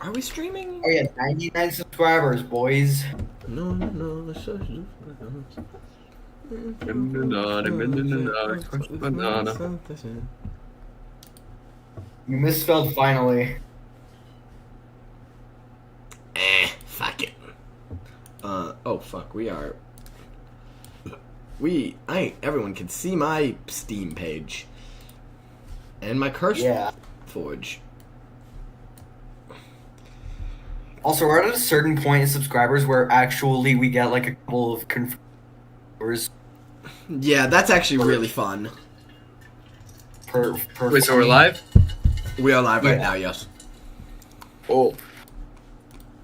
Are we streaming? Oh yeah, 99 subscribers, boys. No, let's just do You misspelled finally. Fuck it. Oh fuck, everyone can see my Steam page. And my curse forge. Also, we're at a certain point in subscribers where actually we get like a couple of confirmers Yeah, that's actually really fun. per Wait, so we're live? We are live right Yeah. now, yes. Oh.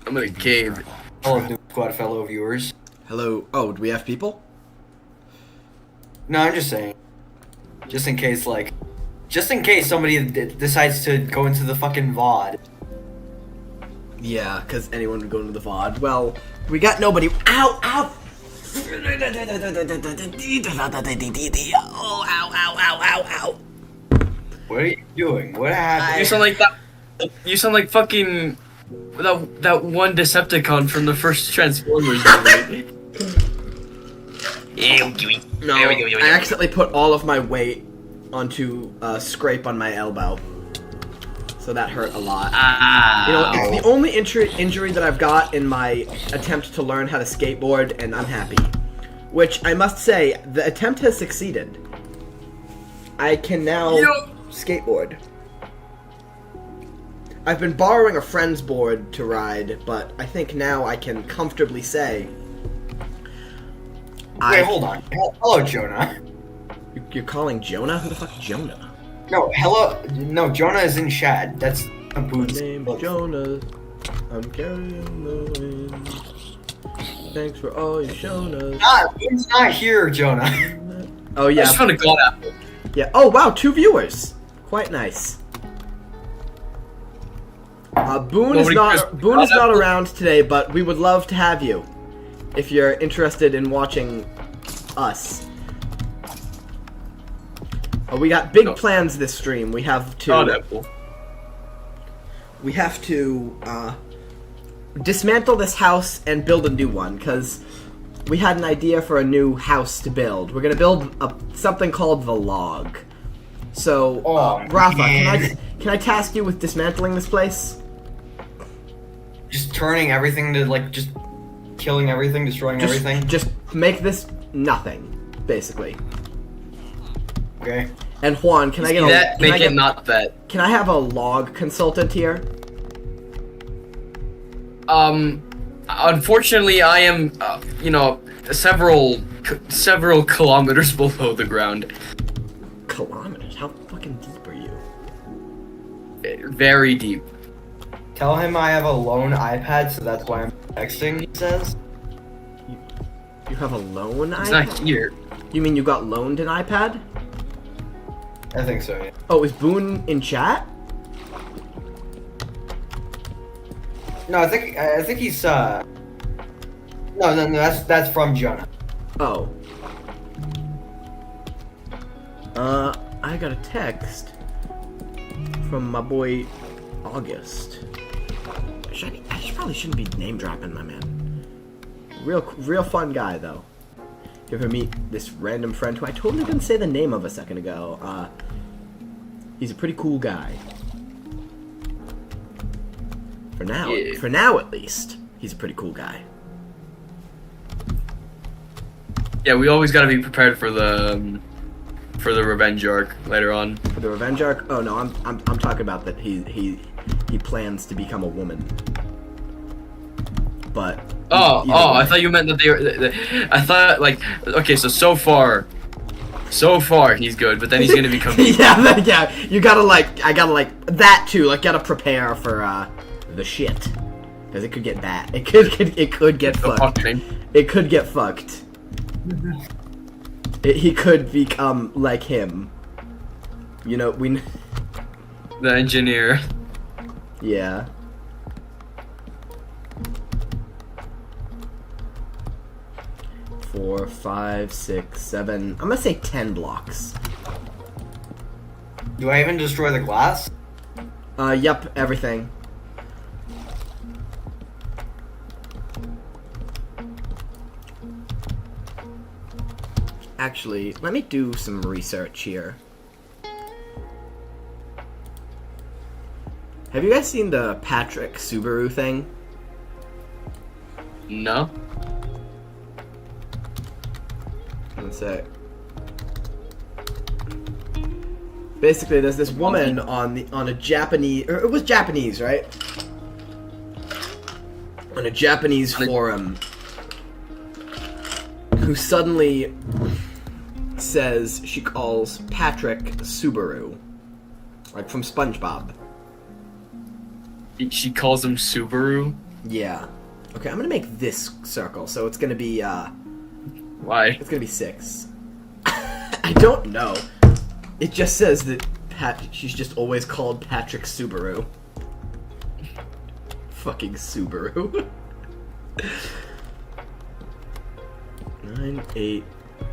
I'm in a cave. Hello, New Squad fellow viewers. Hello. Oh, do we have people? No, I'm just saying. Just in case somebody decides to go into the fucking VOD. Yeah, because anyone would go into the VOD. Well, we got nobody. Ow! Ow! Oh, ow! What are you doing? What happened? You sound like that. You sound like fucking that one Decepticon from the first Transformers movie. No, I accidentally put all of my weight onto a scrape on my elbow. So that hurt a lot. You know, it's the only injury that I've got in my attempt to learn how to skateboard, and I'm happy. Which, I must say, the attempt has succeeded. I can now skateboard. I've been borrowing a friend's board to ride, but I think now I can comfortably say... Wait, hold on. Hello, Jonah. You're calling Jonah? Who the fuck is Jonah? No, hello. No, Jonah is in chat. That's a My boots. name's Jonah. I'm carrying the wind. Thanks for all you've shown us. He's not here, Jonah. Oh I yeah. just found a god apple. Yeah. Oh wow, 2 viewers. Quite nice. Boone is not around today, but we would love to have you if you're interested in watching us. We got big plans this stream. We have to. God apple. We have to dismantle this house and build a new one, because we had an idea for a new house to build. We're gonna build something called the log. So, Rafa, can I task you with dismantling this place? Just turning everything to just killing everything, destroying everything. Just make this nothing, basically. Okay. And Juan, can I get That make it not that. Can I have a log consultant here? Unfortunately, I am, several kilometers below the ground. Kilometers? How fucking deep are you? Very deep. Tell him I have a lone iPad, so that's why I'm texting, he says. You have a loan It's iPad? not here. You mean you got loaned an iPad? I think so, yeah. Oh, is Boone in chat? No, I think he's, No, that's from Jonah. Oh. I got a text from my boy August. I probably shouldn't be name dropping my man. Real fun guy though. You ever meet this random friend who I totally didn't say the name of a second ago? He's a pretty cool guy. For now, at least, he's a pretty cool guy. Yeah, we always gotta be prepared for the revenge arc later on. For the revenge arc? Oh no, I'm talking about that he plans to become a woman. But I thought you meant that they were. I thought okay, so far he's good, but then he's gonna become. yeah. You gotta I gotta that too. Gotta prepare for the shit, because it could get bad. It could get fucked. It could get fucked. He could become like him. You know, the engineer. Yeah. 4, 5, 6, 7. I'm gonna say 10 blocks. Do I even destroy the glass? Yep, everything. Actually, let me do some research here. Have you guys seen the Patrick Subaru thing? No. One sec. Basically, there's this woman on a Japanese, or it was Japanese, right? On a Japanese forum, who suddenly says she calls Patrick Subaru, like from SpongeBob. She calls him Subaru? Yeah. Okay, I'm gonna make this circle, so it's gonna be, Why? it's gonna be 6. I don't know. It just says that she's just always called Patrick Subaru. Fucking Subaru. 9, 8,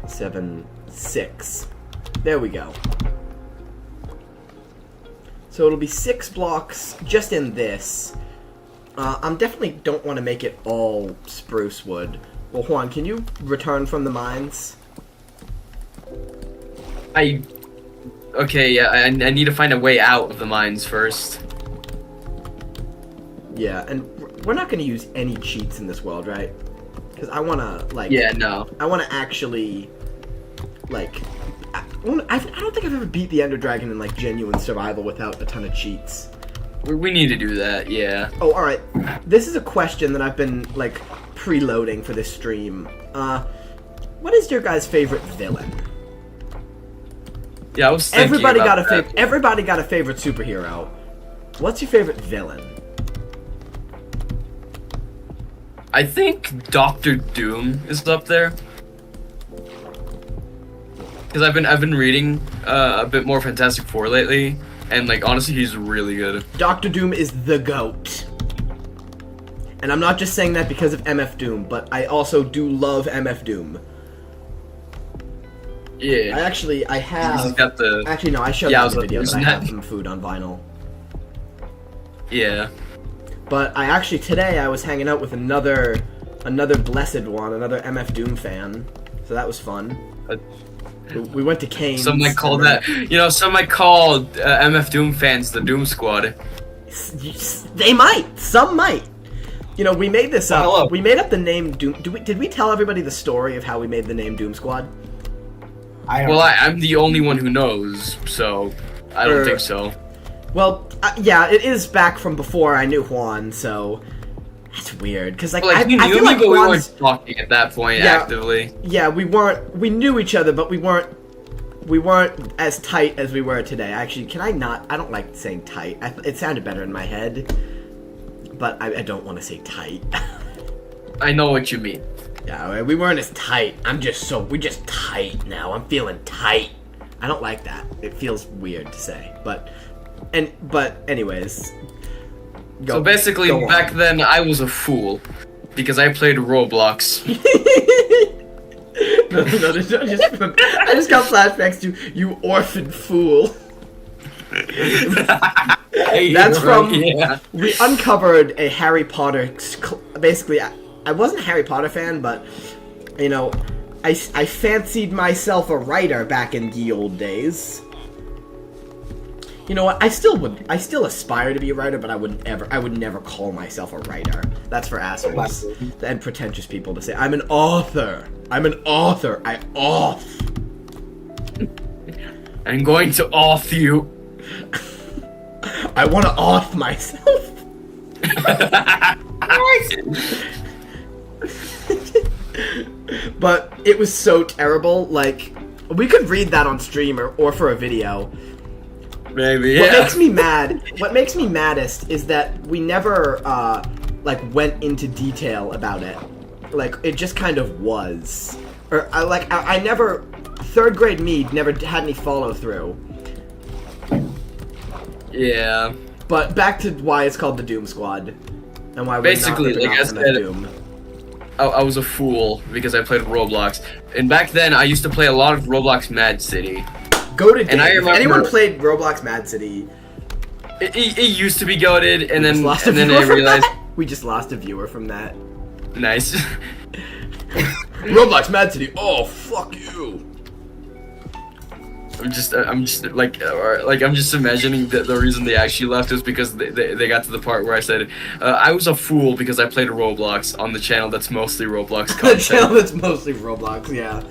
7, 6. There we go. So it'll be 6 blocks just in this. I'm definitely don't want to make it all spruce wood. Well, Juan, can you return from the mines? Okay, yeah, I need to find a way out of the mines first. Yeah, and we're not going to use any cheats in this world, right? Because I want to, like... Yeah, no. I want to actually, like... I don't think I've ever beat the Ender Dragon in, like, genuine survival without a ton of cheats. We need to do that, yeah. Oh, alright. This is a question that I've been, like, preloading for this stream. What is your guys' favorite villain? Yeah, I was thinking Everybody got a that. favorite superhero. What's your favorite villain? I think Doctor Doom is up there. Because I've been reading a bit more Fantastic Four lately, and like honestly, he's really good. Doctor Doom is the GOAT. And I'm not just saying that because of MF Doom, but I also do love MF Doom. Yeah. I have... He's got the... Actually, no, I showed you the video that I have some food on vinyl. Yeah. But today I was hanging out with another blessed one, another MF Doom fan. So that was fun. We went to Kane's. Some might call MF Doom fans the Doom Squad. They might. Some might. You know, we made this up. Hello. We made up the name Doom. Did we tell everybody the story of how we made the name Doom Squad? I'm the only one who knows, so I don't think so. Well, yeah, it is back from before I knew Juan, so that's weird. Because like, I feel like we Juan's... weren't talking at that point actively. Yeah, we weren't. We knew each other, but we weren't as tight as we were today. Actually, can I not? I don't like saying tight. It sounded better in my head, but I don't want to say tight. I know what you mean. Yeah, we weren't as tight. We're just tight now. I'm feeling tight. I don't like that. It feels weird to say, but anyways. So basically, back then I was a fool because I played Roblox. No, I just got flashbacks to you orphan fool. That's from we uncovered a Harry Potter. Basically, I wasn't a Harry Potter fan, but you know, I fancied myself a writer back in the old days. You know what? I still aspire to be a writer, but I would never call myself a writer. That's for assholes and pretentious people to say. I'm an author. I auth. I'm going to auth you. I want to auth myself. But it was so terrible. Like, we could read that on stream or for a video. Maybe, yeah. What makes me maddest is that we never, like, went into detail about it. Like, it just kind of was. Or, I never... 3rd grade me never had any follow-through. Yeah. But back to why it's called the Doom Squad. And why we're basically, not like I said, Doom. I was a fool because I played Roblox. And back then, I used to play a lot of Roblox Mad City. Go to Dave. And I remember, if anyone played Roblox Mad City... It used to be goated, and then I realized... We just lost a viewer from that. Nice. Roblox Mad City, oh, fuck you. I'm just I'm just imagining that the reason they actually left was because they got to the part where I said I was a fool because I played Roblox on the channel that's mostly Roblox The content. channel that's mostly Roblox, yeah.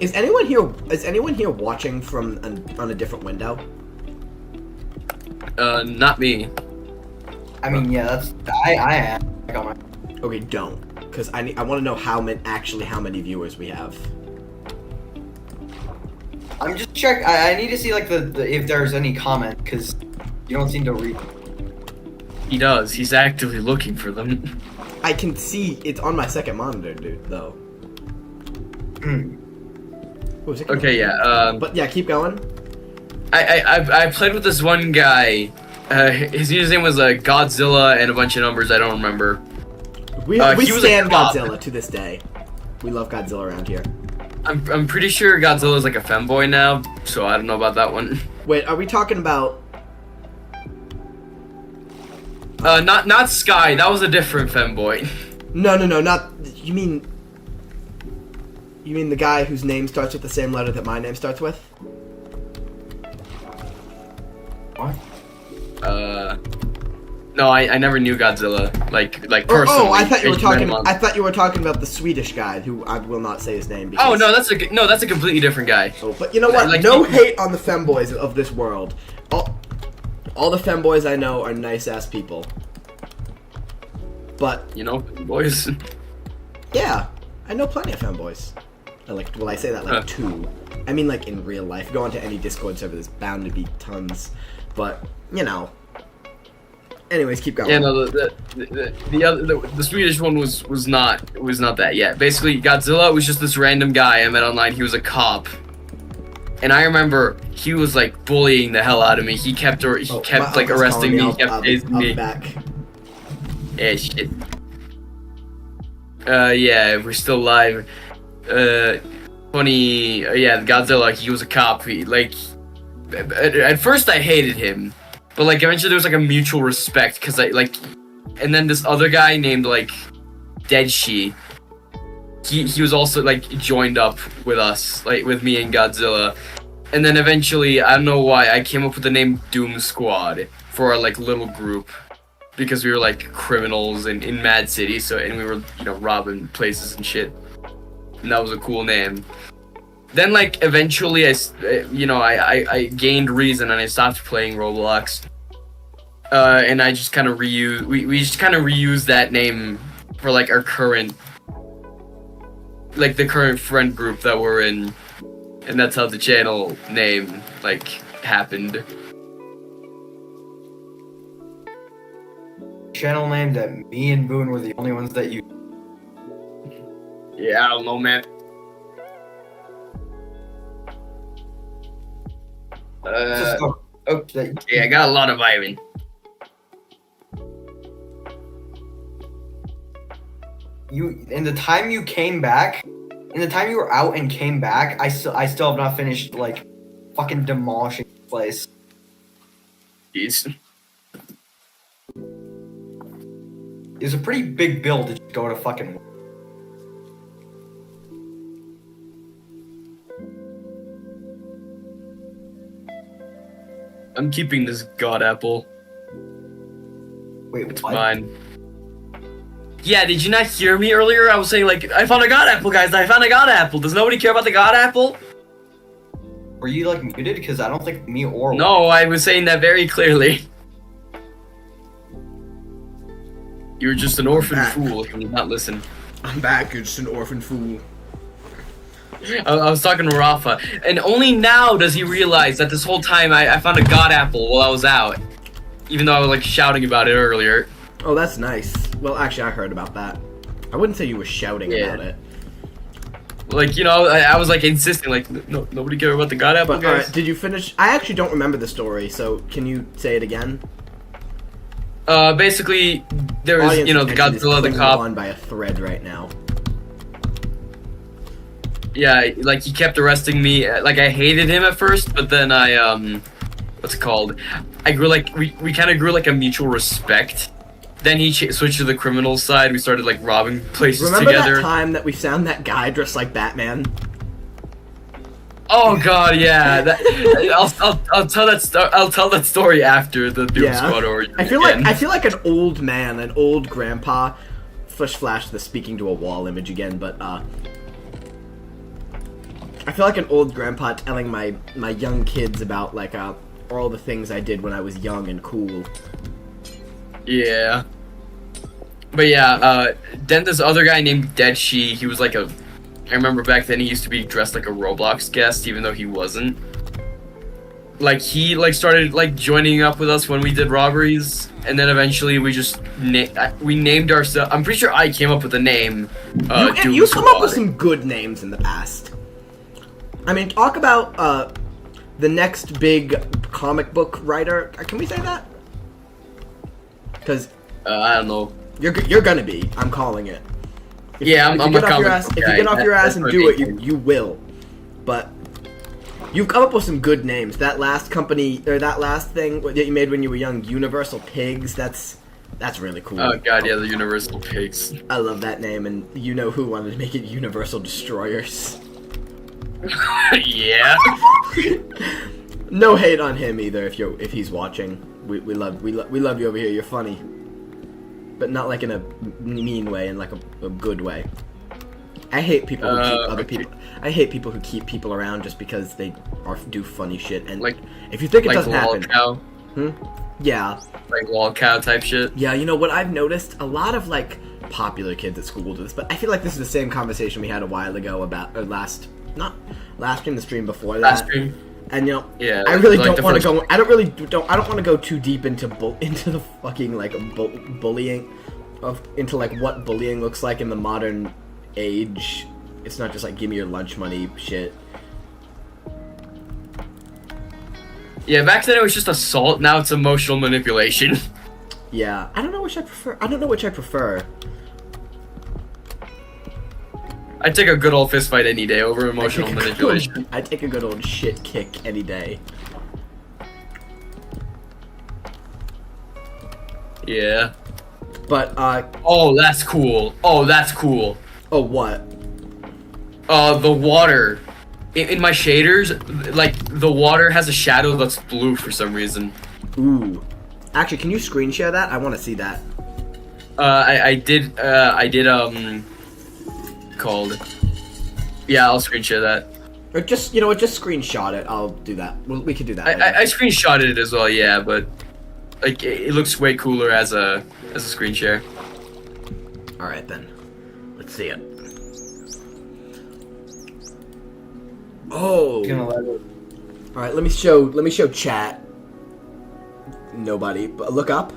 Is anyone here watching from on a different window? Not me. I mean, yeah, that's I am. I got my. Okay, don't, because I want to know how many viewers we have. I'm just check. I need to see like the if there's any comment because you don't seem to read. He does. He's actively looking for them. I can see it's on my second monitor, dude. Though. Oh, is it Okay, yeah. But yeah, keep going. I played with this one guy. His username was Godzilla and a bunch of numbers I don't remember. We he was a stand cop. Godzilla to this day. We love Godzilla around here. I'm pretty sure Godzilla's like a femboy now, so I don't know about that one. Wait, are we talking about? Not Sky. That was a different femboy. No, not. You mean the guy whose name starts with the same letter that my name starts with? What? No, I never knew Godzilla like personally. Oh, I thought you were met him talking. on- I thought you were talking about the Swedish guy who I will not say his name. Because, Oh no, that's a completely different guy. Oh, but you know what? Like, no he- hate on the femboys of this world. All the femboys I know are nice ass people. But You know, boys. yeah, I know plenty of femboys. I say that like two. I mean, like in real life. Go onto any Discord server, there's bound to be tons. But you know. Anyways, keep going. Yeah, no, the Swedish one was not that. Yeah, basically Godzilla was just this random guy I met online. He was a cop, and I remember he was like bullying the hell out of me. He kept My like uncle's arresting calling me. He kept I'll tasing be me. back. Yeah, shit. Yeah, we're still live. Funny. Yeah, Godzilla. He was a cop. He like. At first, I hated him. But like eventually there was like a mutual respect because and then this other guy named like Deadshi, he was also like joined up with us, like with me and Godzilla, and then eventually I don't know why I came up with the name Doom Squad for our like little group because we were like criminals in Mad City, and we were robbing places and shit, and that was a cool name. Then, like, eventually, I gained reason and I stopped playing Roblox. And I just kind of we just kind of reused that name for, like, our current, like, the current friend group that we're in. And that's how the channel name, like, happened. Channel name that me and Boone were the only ones that you. Yeah, I don't know, man. Okay. Yeah, I got a lot of Ivan. In the time you came back, in the time you were out and came back, I still have not finished like fucking demolishing the place. Jeez. It was a pretty big build to just go to fucking. I'm keeping this god apple. Wait, It's what? mine. Yeah, did you not hear me earlier? I was saying, like, I found a god apple, guys. I found a god apple. Does nobody care about the god apple? Were you like muted? Because I don't think me or. No, I was saying that very clearly. You were just an orphan fool if you did not listen. I'm back. You're just an orphan fool. I was talking to Rafa, and only now does he realize that this whole time I found a god apple while I was out. Even though I was, like, shouting about it earlier. Oh, that's nice. Well, actually, I heard about that. I wouldn't say you were shouting about it. Like, I was, like, insisting, like, no, nobody care about the god apple, But, guys. alright, did you finish? I actually don't remember the story, so can you say it again? Basically, there was, Audience the attention is Godzilla, the clinging cop. on by a thread right now. Yeah, like, he kept arresting me. Like, I hated him at first, but then what's it called? I grew, like, we kind of grew, like, a mutual respect. Then he switched to the criminal side. We started, like, robbing places Remember together. that time that we found that guy dressed like Batman? Oh god, yeah. I'll tell that story after the Doom Squad origin. I feel like an old man, an old grandpa. Flash the speaking to a wall image again, but I feel like an old grandpa telling my young kids about like all the things I did when I was young and cool. Yeah. But yeah, then this other guy named Dead She, he was like I remember back then he used to be dressed like a Roblox guest, even though he wasn't. Like, he, like, started, like, joining up with us when we did robberies, and then eventually we just, we named ourselves, I'm pretty sure I came up with the name, You've come up with some good names in the past. I mean, talk about, the next big comic book writer, can we say that? Because... I don't know. You're gonna be, I'm calling it. I'm a comic book guy. If you get off your ass and do it, you will. But... you've come up with some good names. That last company, or that last thing that you made when you were young, Universal Pigs, that's really cool. Oh god, yeah, the Universal Pigs. I love that name, and you know who wanted to make it Universal Destroyers. Yeah. No hate on him either if he's watching. We love you over here, you're funny. But not like in a mean way, in like a good way. I hate people who keep other people. I hate people who keep people around just because they do funny shit. And like, if you think it like doesn't happen, cow? Yeah. Like lol cow type shit. Yeah, you know what I've noticed? A lot of like popular kids at school do this, but I feel like this is the same conversation we had a while ago about not last stream, the stream before that. Last stream. And you know, yeah, I really like don't want to go. I don't want to go too deep into the fucking like bullying into like what bullying looks like in the modern age. It's not just like give me your lunch money shit. Yeah, back then it was just assault. Now it's emotional manipulation. Yeah, I don't know which I prefer. I'd take a good old fist fight any day over emotional manipulation. I'd take a good old shit kick any day. Yeah. But oh, that's cool. Oh, that's cool. Oh, what? The water. In my shaders, like, the water has a shadow that's blue for some reason. Ooh. Actually, can you screen share that? I want to see that. I did, called. Yeah, I'll screen share that. Or just, you know what, just screenshot it. I'll do that. We could do that. I screenshotted it as well, yeah, but, like, it looks way cooler as a screen share. Alright then. Let's see it. Oh. Alright, let me show chat. Nobody, but look up.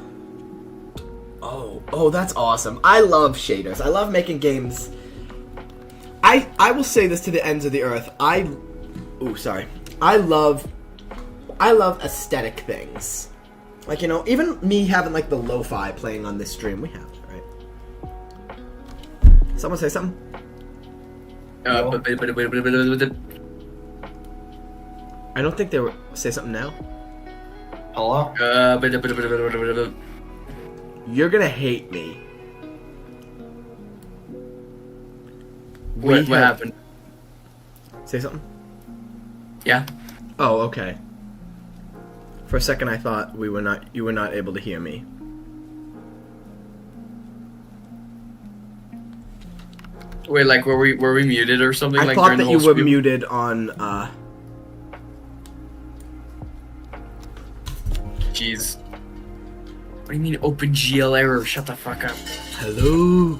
Oh, that's awesome. I love shaders. I love making games. I will say this to the ends of the earth. I love aesthetic things. Like, you know, even me having like the lo-fi playing on this stream, we have, right? Someone say something? I don't think they were say something now. Hello? You're gonna hate me. What happened? Say something? Yeah. Oh, okay. For a second I thought you were not able to hear me. Wait, like were we muted or something? I like thought that you were stream? muted on Jeez. What do you mean open GL error? Shut the fuck up. Hello.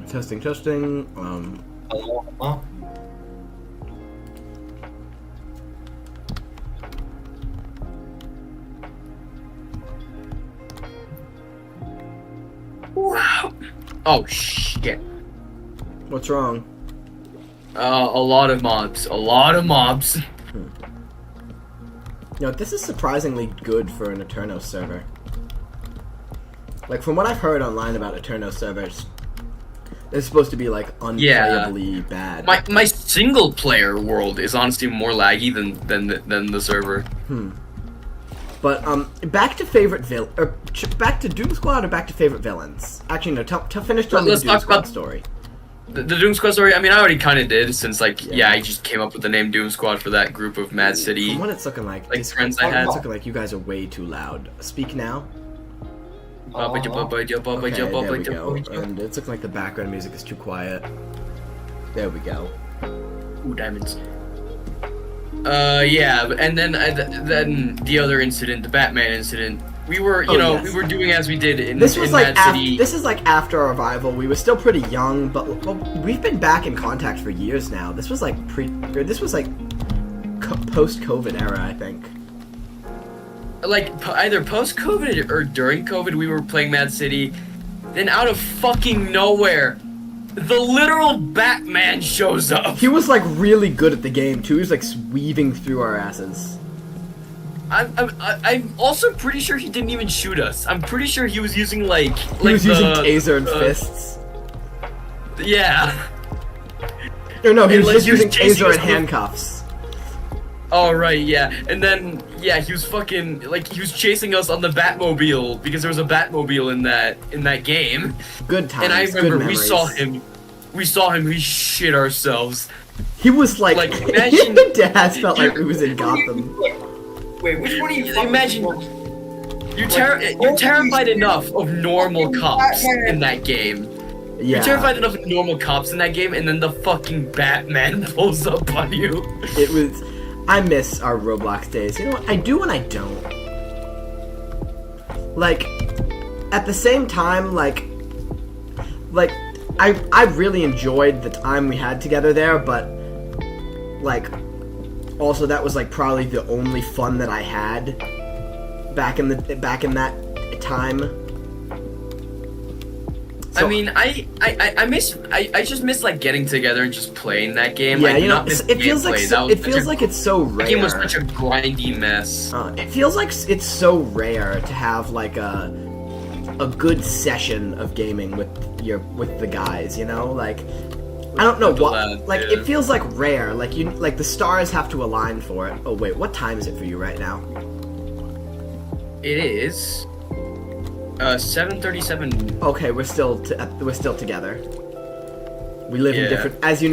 Testing. Hello? Wow. Oh shit. What's wrong? A lot of mobs. You know, this is surprisingly good for an Eterno server. Like, from what I've heard online about Eterno servers, they're supposed to be, like, unplayably bad. My single player world is honestly more laggy than the server. But, back to favorite back to Doom Squad or back to favorite villains? Actually, no, finish telling me the Doom Squad story. The Doom Squad story. I mean, I already kind of did since like I just came up with the name Doom Squad for that group of Mad City. From what it's looking like friends I had. It's looking like you guys are way too loud. Speak now. Okay, Okay, there we go. And it's looking like the background music is too quiet. There we go. Ooh, diamonds. Yeah, and then the other incident, the Batman incident. We were, you know, we were doing as we did in Mad City. This is like after our revival. We were still pretty young, but we've been back in contact for years now. This was like post-COVID era, I think. Like either post-COVID or during COVID, we were playing Mad City. Then out of fucking nowhere, the literal Batman shows up. He was like really good at the game too. He was like weaving through our asses. I'm also pretty sure he didn't even shoot us. I'm pretty sure he was using using taser and fists. Yeah. Or no, he was just using taser and handcuffs. Oh right, yeah. And then he was fucking he was chasing us on the Batmobile because there was a Batmobile in that game. Good times. And I remember we saw him, we shit ourselves. He was like imagine Dad felt like he was in Gotham. Wait, which one are you imagine? You're terrified enough of normal cops in that game. Yeah. You're terrified enough of normal cops in that game, and then the fucking Batman pulls up on you. It was. I miss our Roblox days. You know what? I do and I don't. Like, at the same time, like I really enjoyed the time we had together there, but like. Also, that was like probably the only fun that I had back in that time. So, I mean, I just miss like getting together and just playing that game. Yeah, like, you know, it feels like it's so rare. That game was such a grindy mess. It feels like it's so rare to have like a good session of gaming with the guys. You know, like. I don't know what, like, it feels like rare, like the stars have to align for it. Oh wait, what time is it for you right now? It is 7:37. Okay, we're still together. We live in different, as you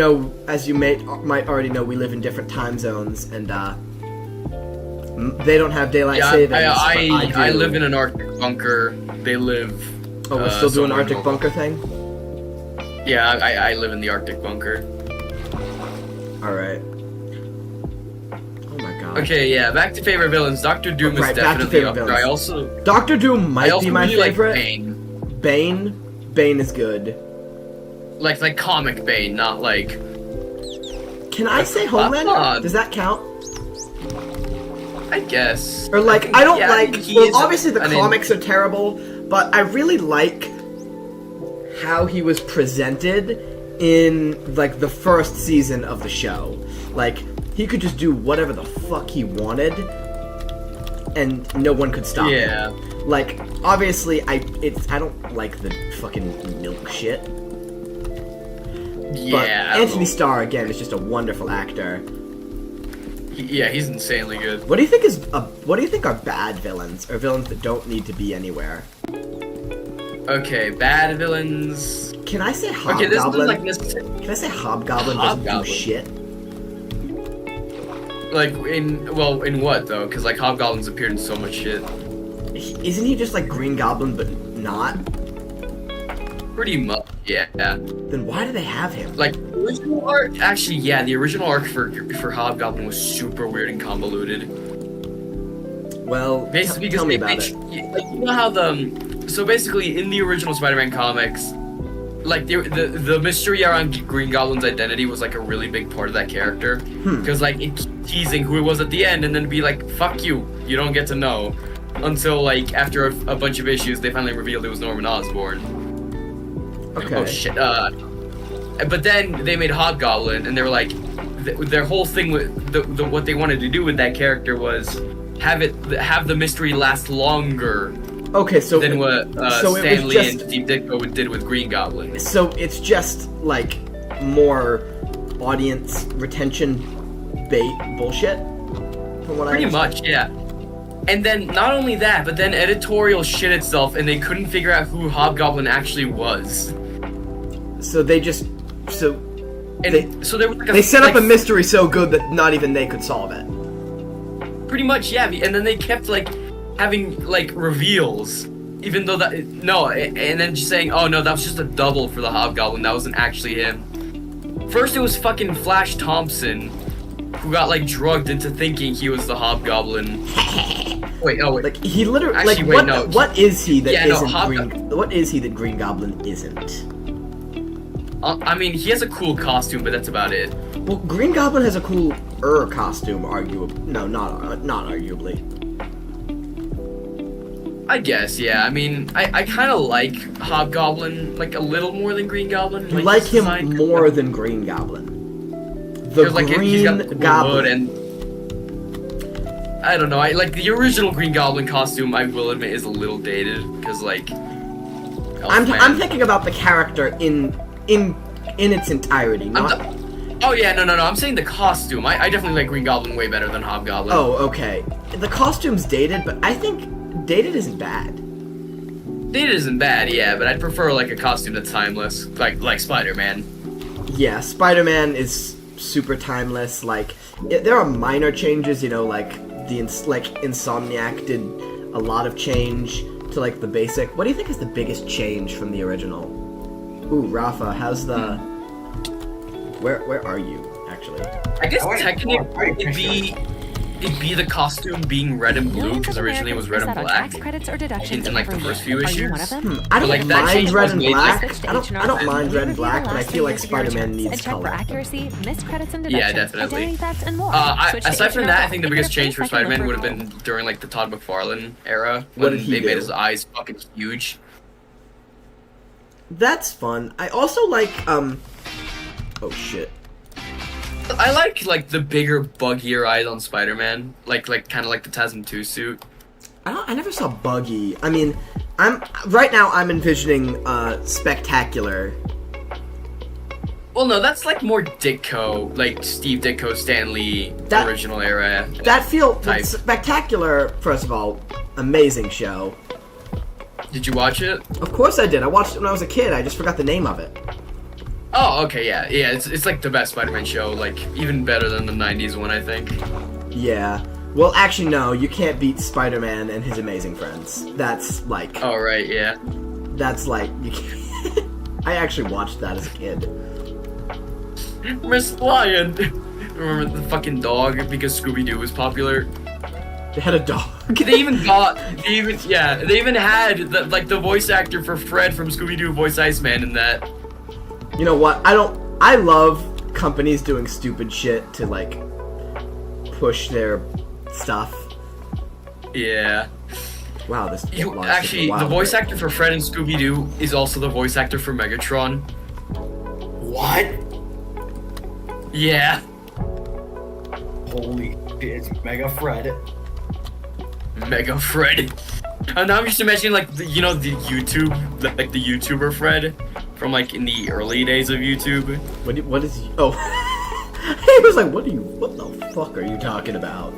might already know, we live in different time zones, and they don't have daylight savings. I live in an Arctic bunker. They live. Oh, we're still doing Arctic bunker thing. Yeah, I live in the Arctic bunker. Alright. Oh my god. Okay, yeah, back to favorite villains. Dr. Doom is definitely up there. I also... Dr. Doom might be my favorite. Like Bane? Bane is good. Like comic Bane, not like... Can I say Homelander? Does that count? I guess. Or like, I don't like... Well, obviously the comics are terrible, but I really like... how he was presented in like the first season of the show. Like he could just do whatever the fuck he wanted and no one could stop him. Like obviously I don't like the fucking milk shit. But Anthony Starr again is just a wonderful actor. He's insanely good. What do you think are bad villains or villains that don't need to be anywhere? Okay, bad villains. Can I say Hobgoblin? Can I say Hobgoblin doesn't do shit? Like in what though? Because like Hobgoblin's appeared in so much shit. Isn't he just like Green Goblin but not? Pretty much, yeah. Then why do they have him? Like original arc? Actually, yeah, the original arc for Hobgoblin was super weird and convoluted. Well, basically, tell me about it. Like, you know how so basically in the original Spider-Man comics, like the mystery around Green Goblin's identity was like a really big part of that character, because like it kept teasing who it was at the end, and then be like, "Fuck you, you don't get to know," until like after a bunch of issues, they finally revealed it was Norman Osborn. Okay. Oh shit. But then they made Hobgoblin, and they were like, their whole thing with what they wanted to do with that character was have the mystery last longer. Okay, so than what Stan Lee and Steve Ditko did with Green Goblin. So it's just like more audience retention bait bullshit. From what Pretty much, yeah. And then not only that, but then editorial shit itself, and they couldn't figure out who Hobgoblin actually was. So they just So And so there was like they set up a mystery so good that not even they could solve it. Pretty much, yeah. And then they kept like having like reveals, even though and then just saying, oh no, that was just a double for the Hobgoblin. That wasn't actually him. First, it was fucking Flash Thompson, who got like drugged into thinking he was the Hobgoblin. Wait. Like he literally. Actually, like wait, no. what is he that isn't Green? What is he that Green Goblin isn't? I mean, he has a cool costume, but that's about it. Well, Green Goblin has a cool costume, arguably. No, not arguably. I guess, yeah. I mean, I kind of like Hobgoblin like a little more than Green Goblin. You like him more than Green Goblin. The Green he's got the cool Goblin. hood and I don't know. I like the original Green Goblin costume. I will admit is a little dated because like. I'm thinking about the character in its entirety. Not... Oh yeah, no. I'm saying the costume. I definitely like Green Goblin way better than Hobgoblin. Oh, okay. The costume's dated, but I think dated isn't bad. Dated isn't bad, yeah, but I'd prefer like a costume that's timeless, like Spider-Man. Yeah, Spider-Man is super timeless. Like there are minor changes, like Insomniac did a lot of change to like the basic. What do you think is the biggest change from the original? Ooh, Rafa, how's the... Where are you, actually? I guess technically it'd be the costume being red and blue, because originally it was red and black. In like the first few issues. I don't mind red and black. I don't mind red and black, but I feel like Spider-Man needs color. Yeah, definitely. Aside from that, I think the biggest change for Spider-Man would have been during like the Todd McFarlane era, when they made his eyes fucking huge. That's fun. I also like, oh shit. I like the bigger, buggier eyes on Spider-Man, like kind of like the TASM 2 suit. I never saw Buggy. I mean, right now I'm envisioning Spectacular. Well, no, that's like more Ditko, like Steve Ditko, Stan Lee, original era. Spectacular. First of all, amazing show. Did you watch it? Of course I did. I watched it when I was a kid. I just forgot the name of it. Oh, okay, yeah. It's like the best Spider-Man show, like even better than the '90s one, I think. Yeah. Well, actually, no. You can't beat Spider-Man and His Amazing Friends. That's like. Oh right, yeah. That's like you can't. I actually watched that as a kid. Miss Lion. Remember the fucking dog because Scooby-Doo was popular. They had a dog. They even had the voice actor for Fred from Scooby-Doo voice Iceman in that. You know what? I love companies doing stupid shit to like push their stuff. Yeah. Wow, this actually the voice actor for Fred and Scooby-Doo is also the voice actor for Megatron. What? Yeah. Holy shit, it's Mega Fred. Mega Fred. And now I'm just imagining like the YouTube, like the YouTuber Fred from like in the early days of YouTube. What is he? Oh. He was like, what the fuck are you talking about?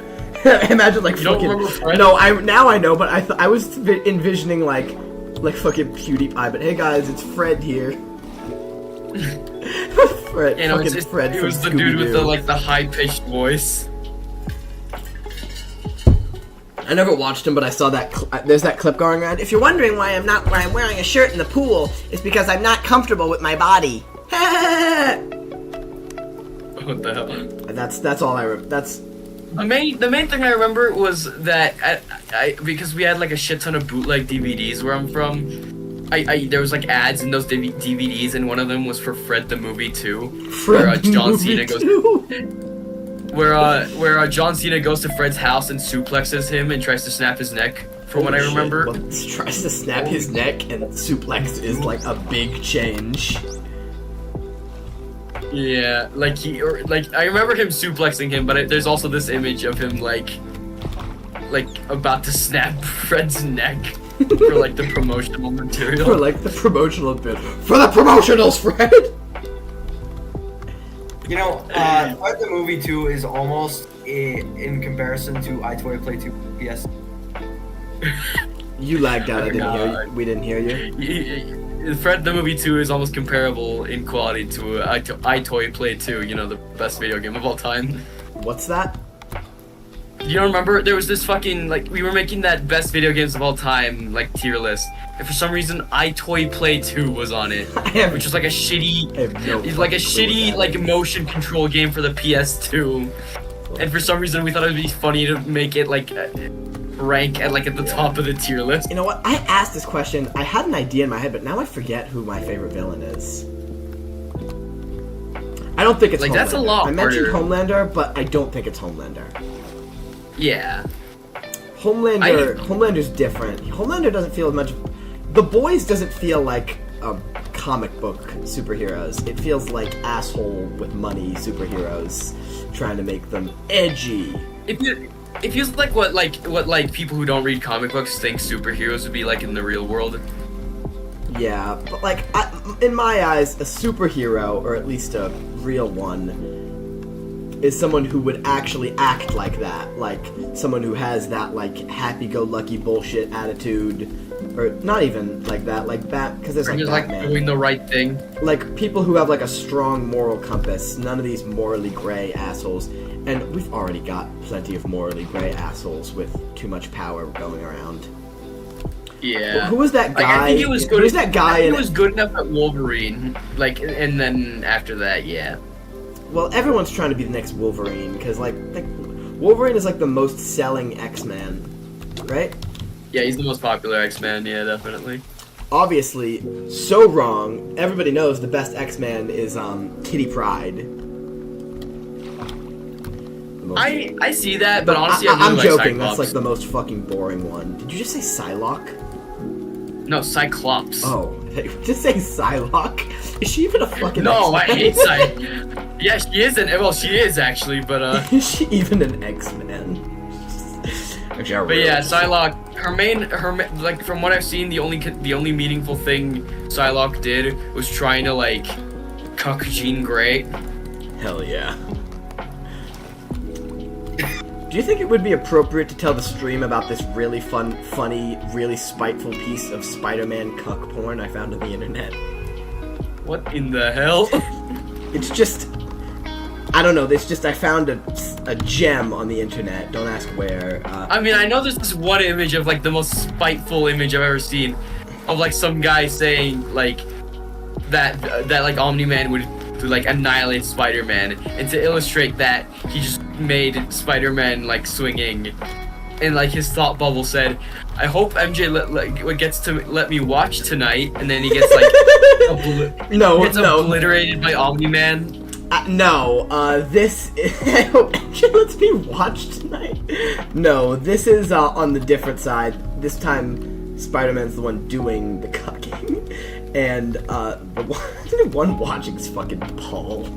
Imagine like you fucking. Don't remember Fred? No, now I know, but I was envisioning like fucking PewDiePie. But hey guys, it's Fred here. Fred, you know, Fred. It was the dude with the high pitched voice. I never watched him, but I saw that. There's that clip going around. If you're wondering why I'm wearing a shirt in the pool, it's because I'm not comfortable with my body. What the hell? That's all I. That's the main thing I remember was that I because we had like a shit ton of bootleg DVDs where I'm from. There was like ads in those DVDs, and one of them was for Fred the Movie 2, where John Cena goes. Where John Cena goes to Fred's house and suplexes him and tries to snap his neck, from what I remember. Well, tries to snap his neck and suplex is like a big change. Yeah, I remember him suplexing him, but there's also this image of him like about to snap Fred's neck for like the promotional material. For like the promotional bit. For the promotionals, Fred! You know, Fred the Movie 2 is almost in comparison to I Toy Play 2 PS. You lagged out. We didn't hear you. Fred the Movie 2 is almost comparable in quality to iToy Play 2, you know, the best video game of all time. What's that? You don't remember? There was this fucking, like, we were making that best video games of all time, like, tier list. And for some reason, iToy Play 2 was on it. Which was like a shitty, like, motion control game for the PS2. And for some reason, we thought it would be funny to make it, like, rank at, like, at the top of the tier list. You know what? I asked this question. I had an idea in my head, but now I forget who my favorite villain is. I don't think it's like, Homelander. that's a lot I mentioned harder. Homelander, but I don't think it's Homelander. Yeah. Homelander's different. Homelander doesn't feel as much. The Boys doesn't feel like comic book superheroes. It feels like asshole with money superheroes trying to make them edgy. It feels like what people who don't read comic books think superheroes would be like in the real world. Yeah, but like in my eyes, a superhero, or at least a real one, is someone who would actually act like that, like someone who has that like happy-go-lucky bullshit attitude, or not even like that, like that, because there's like just Batman. like doing the right thing. Like people who have like a strong moral compass. None of these morally gray assholes, and we've already got plenty of morally gray assholes with too much power going around. Yeah. Who was that guy? Like, I think he was good. Who was that guy? He was good enough at Wolverine. Like, and then after that, yeah. Well, everyone's trying to be the next Wolverine, because, like, Wolverine is, like, the most selling X-Man, right? Yeah, he's the most popular X-Man, yeah, definitely. Obviously, so wrong. Everybody knows the best X-Man is, Kitty Pryde. I see that, but honestly, I'm really joking, like that's, like, the most fucking boring one. Did you just say Psylocke? No, Cyclops. Oh, just say Psylocke? Is she even a fucking No, X-Man? I hate Psylocke. Yeah, she is she is actually, but Is she even an X-Man? But yeah, Psylocke, her main, like, from what I've seen, the only meaningful thing Psylocke did was trying to, like, cuck Jean Grey. Hell yeah. Do you think it would be appropriate to tell the stream about this really funny, really spiteful piece of Spider-Man cuck porn I found on the internet? What in the hell? It's just... I don't know, I found a gem on the internet, don't ask where. I mean, I know there's this one image of, like, the most spiteful image I've ever seen, of, like, some guy saying, like, that like, Omni-Man would, like, annihilate Spider-Man, and to illustrate that, he just made Spider-Man, like, swinging, and, like, his thought bubble said, I hope MJ gets to let me watch tonight, and then he gets, like, obliterated by Omni-Man. This is... I hope MJ lets me watch tonight. No, this is on the different side. This time, Spider-Man's the one doing the cucking, and the one watching is fucking Paul.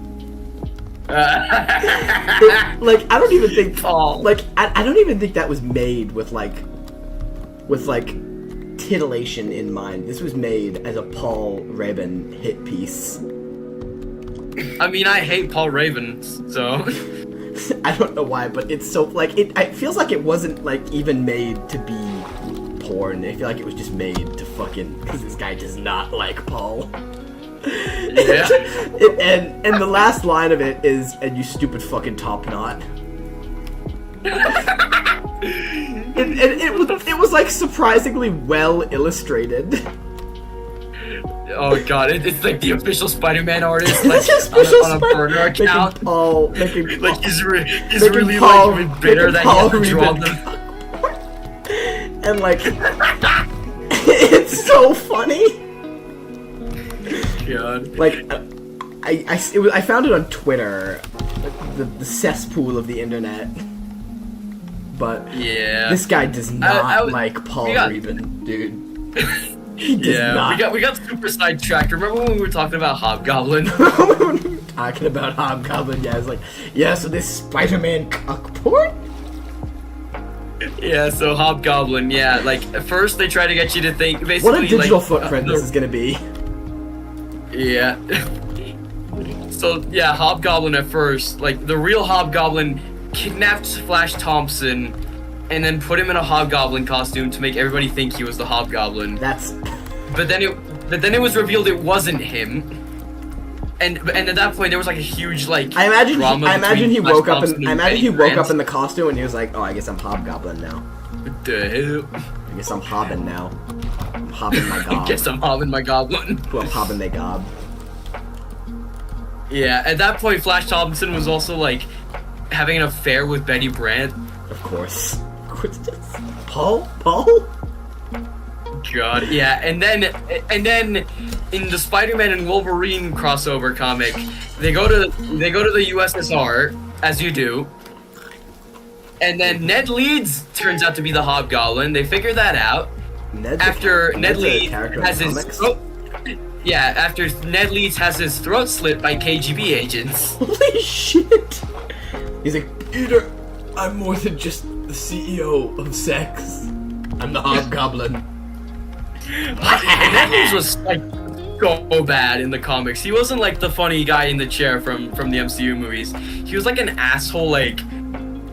Like, I don't even think Paul. Like, I don't even think that was made with like titillation in mind. This was made as a Paul Rabin hit piece. I mean, I hate Paul Raven, so... I don't know why, but it's so, like, it feels like it wasn't, like, even made to be porn. I feel like it was just made to fucking... Because this guy does not like Paul. Yeah. And the last line of it is, and you stupid fucking top knot. It was, like, surprisingly well illustrated. Oh god, it's like the official Spider-Man artist, like, on a burner account. Making like, he's really, Paul, like, even bitter that he has to draw them. And, like, it's so funny. God. Like, I found it on Twitter, the cesspool of the internet. But yeah, this guy does not like Paul Reben, dude. He does not. We got super sidetracked. Remember when we were talking about Hobgoblin? Talking about Hobgoblin, yeah. I was like, yeah, so this Spider-Man cuck porn? Yeah, so Hobgoblin, yeah. Like, at first they try to get you to think, basically, what a digital like, footprint this is gonna be. Yeah. So, yeah, Hobgoblin at first, like, the real Hobgoblin kidnapped Flash Thompson and then put him in a Hobgoblin costume to make everybody think he was the Hobgoblin. That's... But then but then it was revealed it wasn't him. And at that point there was like a huge like I imagine drama he between woke Flash up Thompson in and I imagine Betty he woke Brant. up in the costume and he was like, oh, I guess I'm Hobgoblin now. What the hell? I guess I'm hobbing now. I'm hobbing my gob. Guess I'm hobbing my goblin. Well, I'm hobbing my gob. Yeah, at that point Flash Thompson was also like having an affair with Betty Brant. Of course. Paul? God, yeah, and then in the Spider-Man and Wolverine crossover comic, they go to the USSR, as you do, and then Ned Leeds turns out to be the Hobgoblin. They figure that out after Ned Leeds has his throat. Yeah, after Ned Leeds has his throat slit by KGB agents. Holy shit! He's like, Peter, I'm more than just the CEO of sex. I'm the Hobgoblin. And Ned Leeds was like so bad in the comics. He wasn't like the funny guy in the chair from the MCU movies. He was like an asshole, like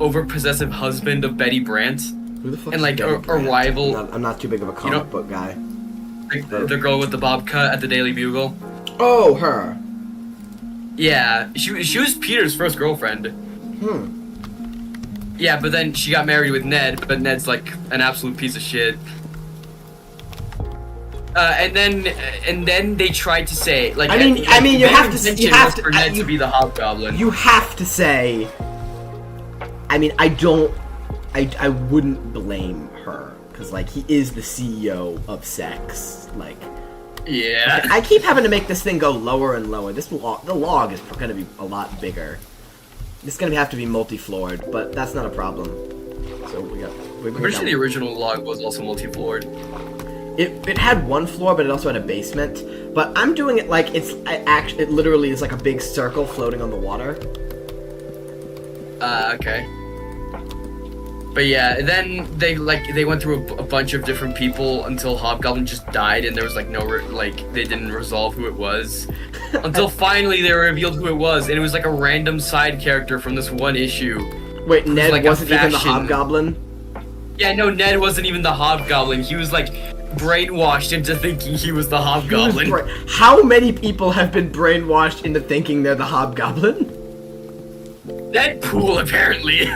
over-possessive husband of Betty Brant. Who the fuck And is like Betty a Brant? rival, I'm not too big of a comic book guy. like the girl with the bob cut at the Daily Bugle. Oh, her. Yeah, she was Peter's first girlfriend. Yeah, but then she got married with Ned, but Ned's like an absolute piece of shit. And then they tried to say like I mean, you have to for Ned to be the Hobgoblin. You have to say. I mean, I wouldn't blame her because like he is the CEO of sex. Like, yeah. I keep having to make this thing go lower and lower. The log is going to be a lot bigger. It's going to have to be multi-floored, but that's not a problem. So I'm pretty sure the original log was also multi-floored. It had one floor, but it also had a basement. But I'm doing it like it literally is like a big circle floating on the water. Okay. But yeah, then they went through a bunch of different people until Hobgoblin just died, and there was like they didn't resolve who it was until finally they revealed who it was, and it was like a random side character from this one issue. Wait, Ned like wasn't even the Hobgoblin? Yeah, no, Ned wasn't even the Hobgoblin. He was like brainwashed into thinking he was the Hobgoblin. How many people have been brainwashed into thinking they're the Hobgoblin? Deadpool, apparently.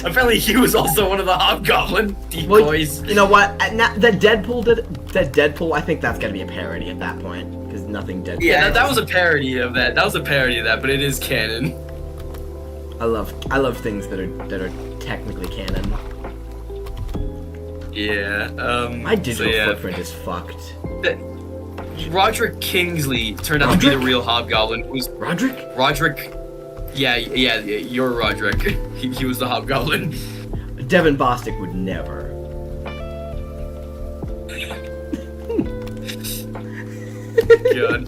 Apparently he was also one of the Hobgoblin decoys. Well, you know what? That Deadpool, I think that's gonna be a parody at that point. Because nothing Deadpool. Yeah, that was a parody of that. That was a parody of that, but it is canon. I love things that are technically canon. Yeah, My digital footprint is fucked. Roderick Kingsley turned out to be the real Hobgoblin. Who's Roderick? Yeah, you're Roderick. He was the Hobgoblin. Devin Bostic would never. God.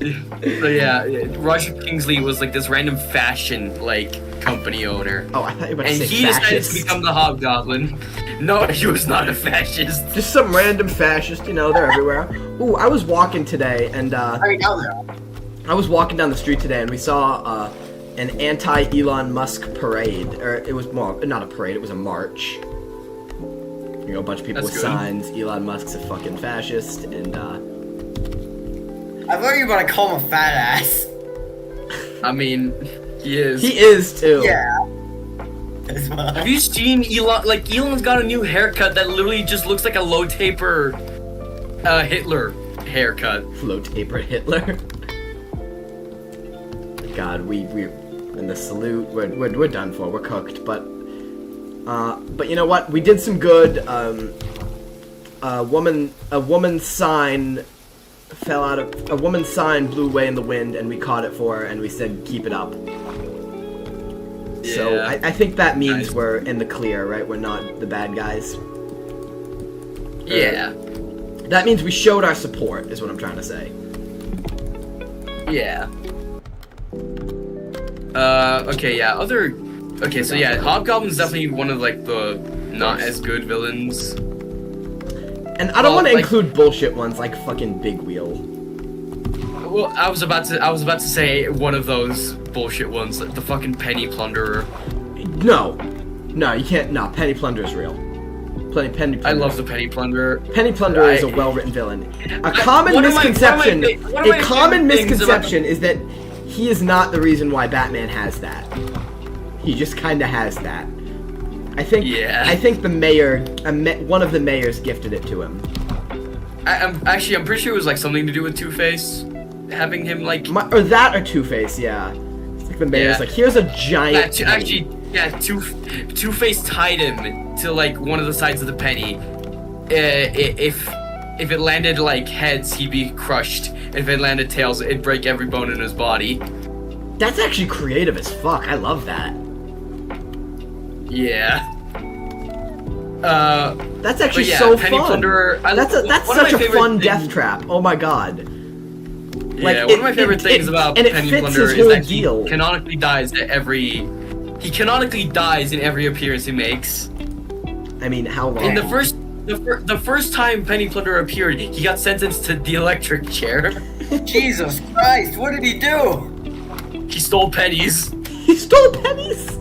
So yeah, Roderick Kingsley was like this random fashion company owner. Oh, I thought you were about to and say he fascist. decided to become the Hobgoblin. No, he was not a fascist. Just some random fascist, they're everywhere. Ooh, I was walking today and I was walking down the street today and we saw an anti-Elon Musk parade. Or it was not a parade, it was a march. A bunch of people with signs. Elon Musk's a fucking fascist, and I thought you were about to call him a fat ass. I mean, he is. He is too. Yeah. Have you seen Elon? Elon's got a new haircut that literally just looks like a low taper Hitler haircut. Low taper Hitler. God, we in the salute. We're done for. We're cooked. But you know what? We did some good. A woman's sign fell out of. A woman's sign blew away in the wind, and we caught it for her, and we said, "Keep it up." Yeah, so I think that means we're in the clear, right? We're not the bad guys. Yeah. That means we showed our support, is what I'm trying to say. Yeah. Okay, yeah. Okay, so yeah, Hobgoblin's definitely one of the not as good villains. And I don't want to include bullshit ones like fucking Big Wheel. Well, I was about to say one of those bullshit ones, like the fucking Penny Plunderer. No, you can't. No, Penny Plunderer's real. Penny Plunderer. I love the Penny Plunderer. Penny Plunderer is a well-written villain. A common misconception is that he is not the reason why Batman has that. He just kind of has that. I think the mayor, one of the mayors gifted it to him. I'm pretty sure it was like something to do with Two-Face, having him like. Or Two-Face, yeah. It's like the mayor's like, here's a giant. Two-Face tied him to like one of the sides of the penny. If it landed like heads, he'd be crushed. If it landed tails, it'd break every bone in his body. That's actually creative as fuck. I love that. Yeah. That's actually so Penny fun. Plunderer, that's such a fun death trap. Oh my god. Like, one of my favorite things about Penny Plunderer is that he canonically dies in every appearance he makes. I mean, how long? In the first time Penny Plunderer appeared, he got sentenced to the electric chair. Jesus Christ, what did he do? He stole pennies. He stole pennies?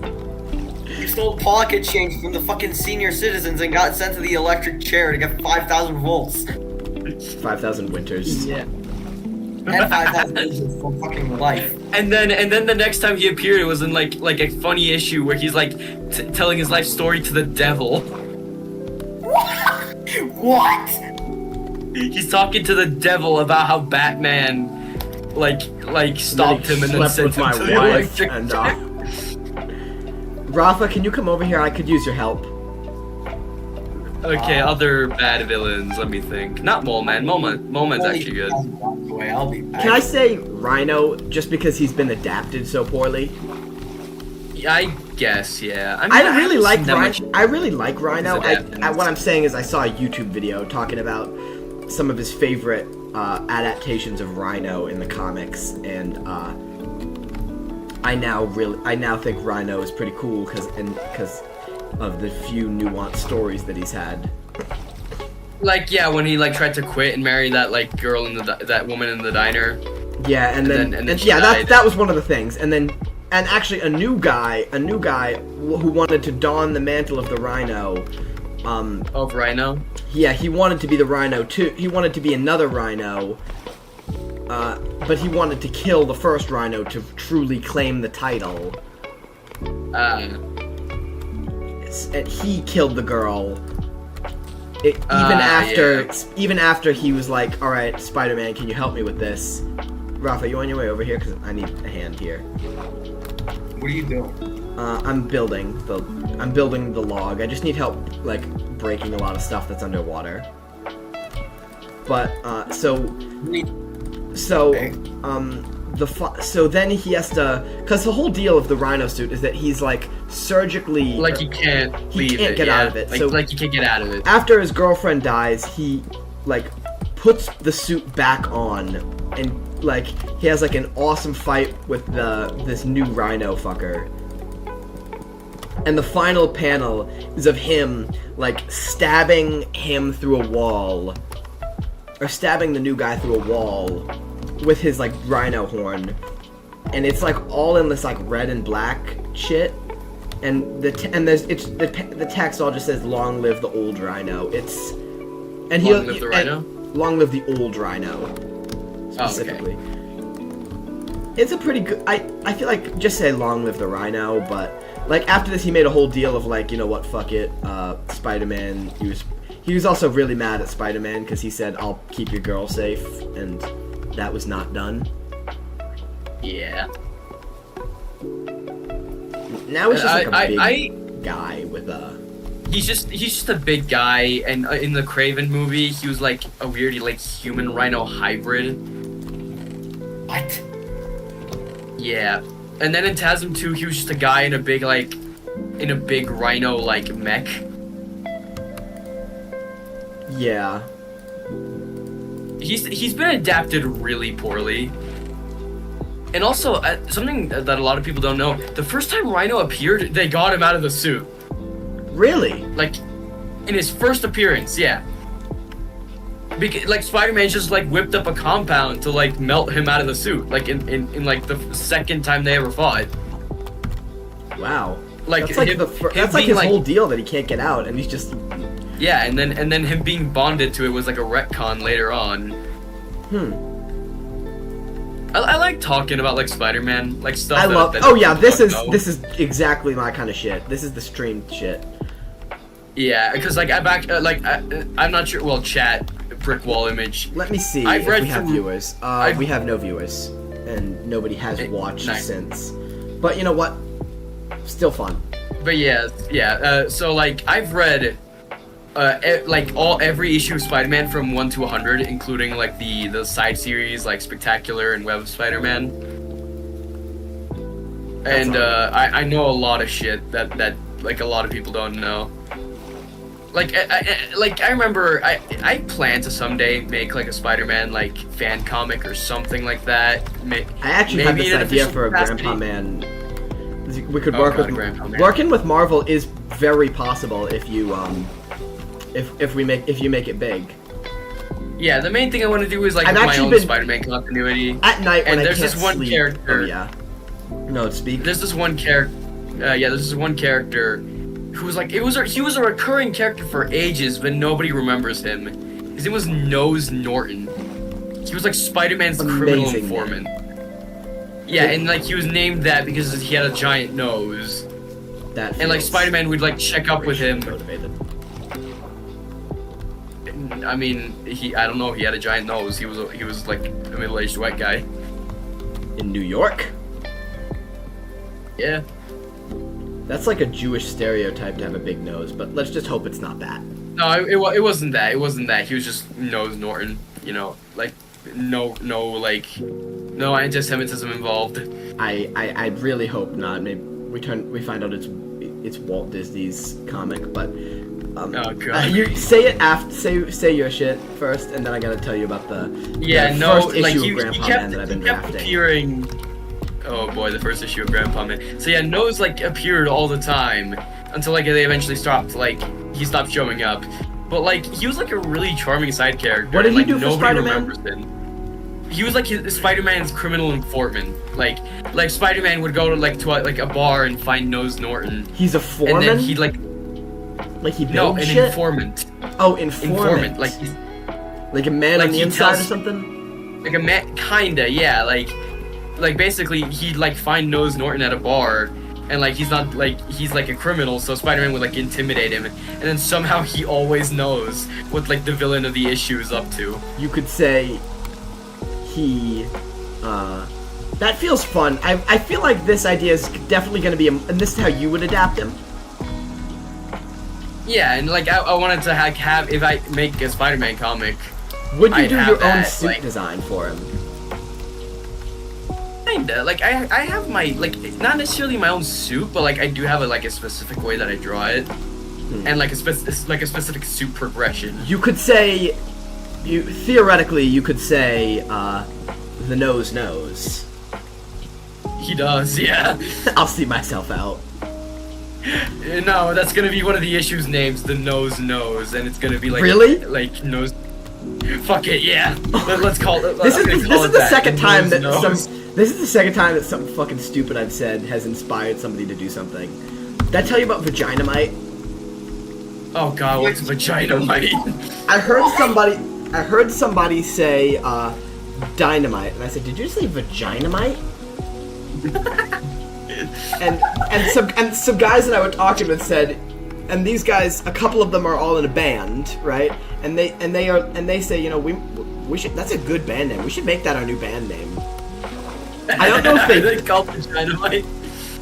He stole pocket change from the fucking senior citizens and got sent to the electric chair to get 5,000 volts. 5,000 winters. Yeah. And 5,000 winters for fucking life. And then the next time he appeared, it was in like a funny issue where he's like telling his life story to the devil. What? He's talking to the devil about how Batman like stopped him and then sent him to the electric chair. Rafa, can you come over here? I could use your help. Okay, other bad villains, let me think. Not Mole Man. Mole Man's actually good. I'll be back. Can I say Rhino just because he's been adapted so poorly? I guess, yeah. I really like Rhino. What I'm saying is I saw a YouTube video talking about some of his favorite adaptations of Rhino in the comics, and I now think Rhino is pretty cool because of the few nuanced stories that he's had. Like, yeah, when he like tried to quit and marry that like girl in that woman in the diner. Yeah, and then that was one of the things. And actually a new guy who wanted to don the mantle of the Rhino. Of Rhino? Yeah, he wanted to be the Rhino too. He wanted to be another Rhino. But he wanted to kill the first Rhino to truly claim the title. And he killed the girl. Even after he was like, "All right, Spider-Man, can you help me with this?" Rafa, you on your way over here? Because I need a hand here. What are you doing? I'm building the log. I just need help, like, breaking a lot of stuff that's underwater. But so then he has to, because the whole deal of the Rhino suit is that he's like surgically, like he can't get out of it. Like he can't get out of it. After his girlfriend dies, he like puts the suit back on, and like he has like an awesome fight with this new Rhino fucker. And the final panel is of him like stabbing him through a wall, or stabbing the new guy through a wall with his like Rhino horn, and it's like all in this like red and black shit, and the text all just says "Long live the old Rhino." Long live the Rhino. Long live the old Rhino. Specifically. Oh, okay. It's a pretty good. I feel like just say "Long live the Rhino," but like after this, he made a whole deal of like, you know what, fuck it, Spider-Man. He was also really mad at Spider-Man because he said, "I'll keep your girl safe," and that was not done. Yeah. Now he's just like a big guy with a. He's just a big guy, and in the Craven movie, he was like a weird like human rhino hybrid. What? Yeah. And then in TASM 2, he was just a guy in a big rhino like mech. Yeah. He's been adapted really poorly. And also, something that a lot of people don't know, the first time Rhino appeared, they got him out of the suit. Really? Like, in his first appearance, yeah. Like, Spider-Man just, like, whipped up a compound to, like, melt him out of the suit. Like, in like, the second time they ever fought. Wow. Like, that's like his whole deal that he can't get out, and he's just... Yeah, and then him being bonded to it was like a retcon later on. I like talking about like Spider-Man, like stuff. Oh yeah, this is exactly my kind of shit. This is the stream shit. Yeah, because like I'm not sure. Well, chat brick wall image. Let me see I've if read we have from- viewers. We have no viewers, and nobody has watched nice. since. But you know what? Still fun. But yeah. So like I've read every issue of Spider-Man from 1 to 100, including like the side series like Spectacular and Web of Spider-Man. And I know a lot of shit that like a lot of people don't know. Like I remember I plan to someday make like a Spider-Man like fan comic or something like that. I actually had this idea for a Grandpa Man. We could work with working with Marvel is very possible if you if you make it big. Yeah, the main thing I want to do is like my own Spider-Man continuity. At night when and there's I can't this one sleep. character. Oh, yeah. No, speak. There's this one character. There's this one character who was like he was a recurring character for ages, but nobody remembers him. His name was Nose Norton. He was like Spider-Man's criminal informant. Yeah, and like he was named that because he had a giant nose. And like Spider-Man would like check up with him. Motivated. I mean, I don't know. He had a giant nose. He was like a middle-aged white guy. In New York? Yeah. That's like a Jewish stereotype to have a big nose, but let's just hope it's not that. No, it wasn't that. It wasn't that. He was just Nose Norton. You know, like no anti-Semitism involved. I really hope not. Maybe we find out it's Walt Disney's comic, but oh god. You say it after say your shit first, and then I gotta tell you about the first issue of Grandpa Man that I've been drafting. Appearing. Oh boy, the first issue of Grandpa Man. So yeah, Nose like appeared all the time until like they eventually stopped. Like he stopped showing up, but like he was like a really charming side character. What did he like, do for Spider-Man? Remembers him. He was like Spider-Man's criminal informant. Like Spider-Man would go to like a bar and find Nose Norton. He's a foreman. And then he'd like he built shit? Informant. Oh, informant. Like a man like on the inside or something. Like a man, kinda, yeah. Like basically he'd like find Nose Norton at a bar, and like he's not like he's like a criminal, so Spider-Man would like intimidate him, and then somehow he always knows what like the villain of the issue is up to. You could say he that feels fun. I feel like this idea is definitely going to be and this is how you would adapt him. Yeah, and like I wanted to have if I make a Spider-Man comic, would you do your own suit design for him? Kinda. Like I have my like not necessarily my own suit, but like I do have a specific way that I draw it, and like a specific suit progression. You could say, theoretically you could say, the nose knows. He does, yeah. I'll see myself out. No, that's gonna be one of the issue's names, the Nose Knows, and it's gonna be like really like nose. Fuck it, yeah. Let's call it. This is the second time that This is the second time that something fucking stupid I've said has inspired somebody to do something. Did I tell you about Vaginamite? Oh god, what's Vaginamite? I heard somebody say dynamite, and I said, "Did you say Vaginamite?" and some guys that I was talking with said, and these guys, a couple of them are all in a band, right? And they say, you know, we should. That's a good band name. We should make that our new band name. I don't know if they called it Dynamite.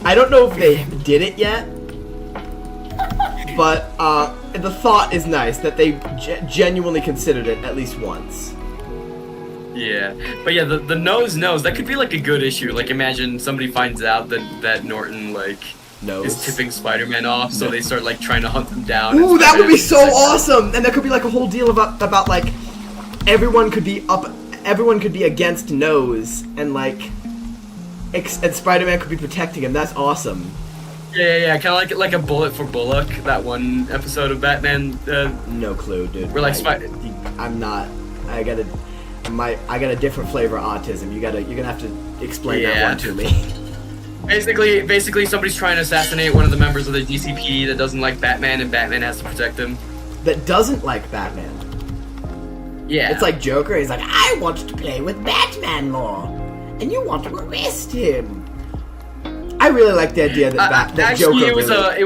I don't know if they did it yet, but the thought is nice that they genuinely considered it at least once. Yeah, but yeah, the Nose Knows, that could be like a good issue. Like imagine somebody finds out that Norton like is tipping Spider-Man off, so they start like trying to hunt him down. Ooh, that would be so awesome! And there could be like a whole deal about like everyone could be against Nose, and like and Spider-Man could be protecting him. That's awesome. Yeah, kind of like a Bullet for Bullock, that one episode of Batman. No clue, dude. We're like I'm not. I got a different flavor of autism. You're gonna have to explain that one to me. Basically, somebody's trying to assassinate one of the members of the DCP that doesn't like Batman, and Batman has to protect him. that doesn't like Batman. Yeah. It's like Joker. He's like, I want to play with Batman more, and you want to arrest him. I really like the idea that that actually, Joker. it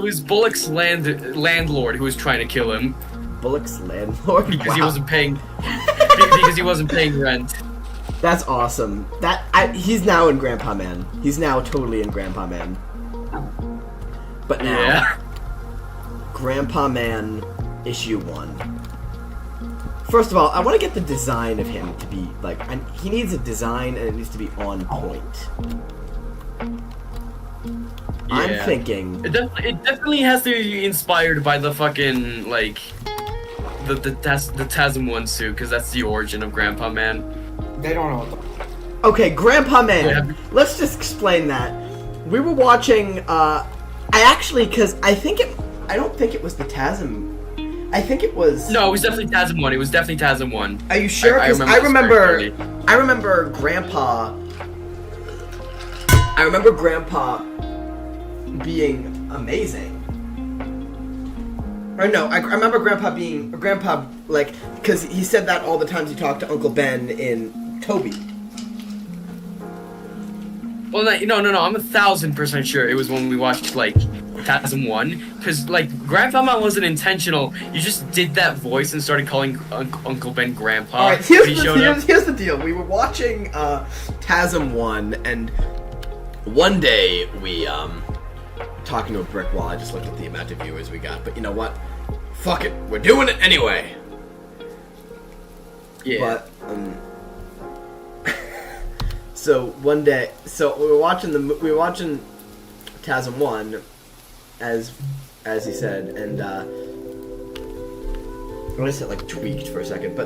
was Bullock's landlord who was trying to kill him. Bullock's landlord Because he wasn't paying. Because he wasn't paying rent. That's awesome. He's now in Grandpa Man. He's now totally in Grandpa Man. But now, Yeah. Grandpa Man issue 1. First of all, I want to get the design of him to be like. He needs a design, and it needs to be on point. Yeah. I'm thinking. It definitely has to be inspired by the fucking like the TASM 1 suit, because that's the origin of Grandpa Man. They don't know what the... Okay, Grandpa Man. Yeah. Let's just explain that. We were watching. Because I don't think it was the TASM. I think it was. No, it was definitely TASM 1. It was definitely TASM 1. Are you sure? Because I remember Grandpa. I remember Grandpa being amazing. Or no, I remember Grandpa like, because he said that all the times he talked to Uncle Ben in Toby. Well, no, I'm 1,000% sure it was when we watched like TASM 1, because like Grandpa Man wasn't intentional. You just did that voice and started calling Uncle Ben Grandpa. All right, here's the deal. We were watching TASM 1, and one day we talking to a brick wall. I just looked at the amount of viewers we got, but you know what? Fuck it, we're doing it anyway. Yeah. But so one day, we were watching TASM 1, as he said, and I want to say like tweaked for a second,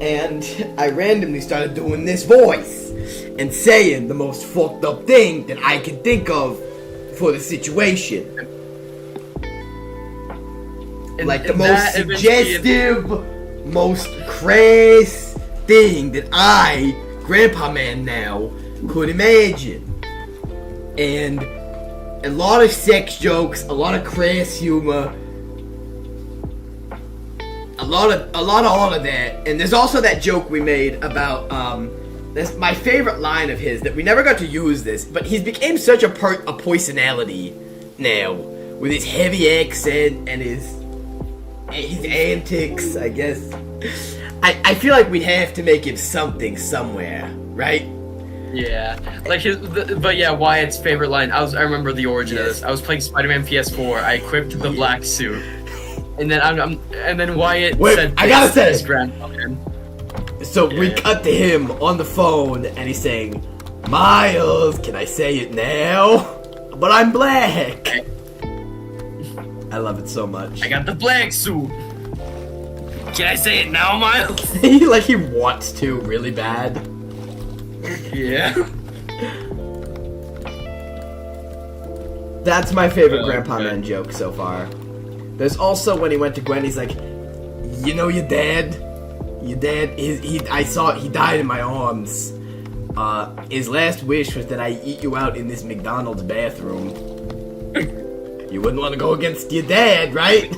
and I randomly started doing this voice and saying the most fucked up thing that I can think of for the situation. Like the most suggestive, most crass thing that I, Grandpa Man now, could imagine. And a lot of sex jokes, a lot of crass humor, a lot of all of that. And there's also that joke we made about that's my favorite line of his that we never got to use this, but he's became such a personality now with his heavy accent and his antics, I guess. I feel like we'd have to make him something somewhere, right? Yeah, like Wyatt's favorite line. I remember the origin of this. I was playing Spider-Man PS4. I equipped the black suit, and then Wyatt said, I gotta say this Grandpa Man. So we cut to him on the phone, and he's saying, "Miles, can I say it now? But I'm black." I love it so much. I got the black suit. Can I say it now, Miles? He wants to really bad. Yeah. That's my favorite Grandpa Man joke so far. There's also when he went to Gwen, he's like, "You know your dad? Your dad, he died in my arms. His last wish was that I eat you out in this McDonald's bathroom. You wouldn't want to go against your dad, right?"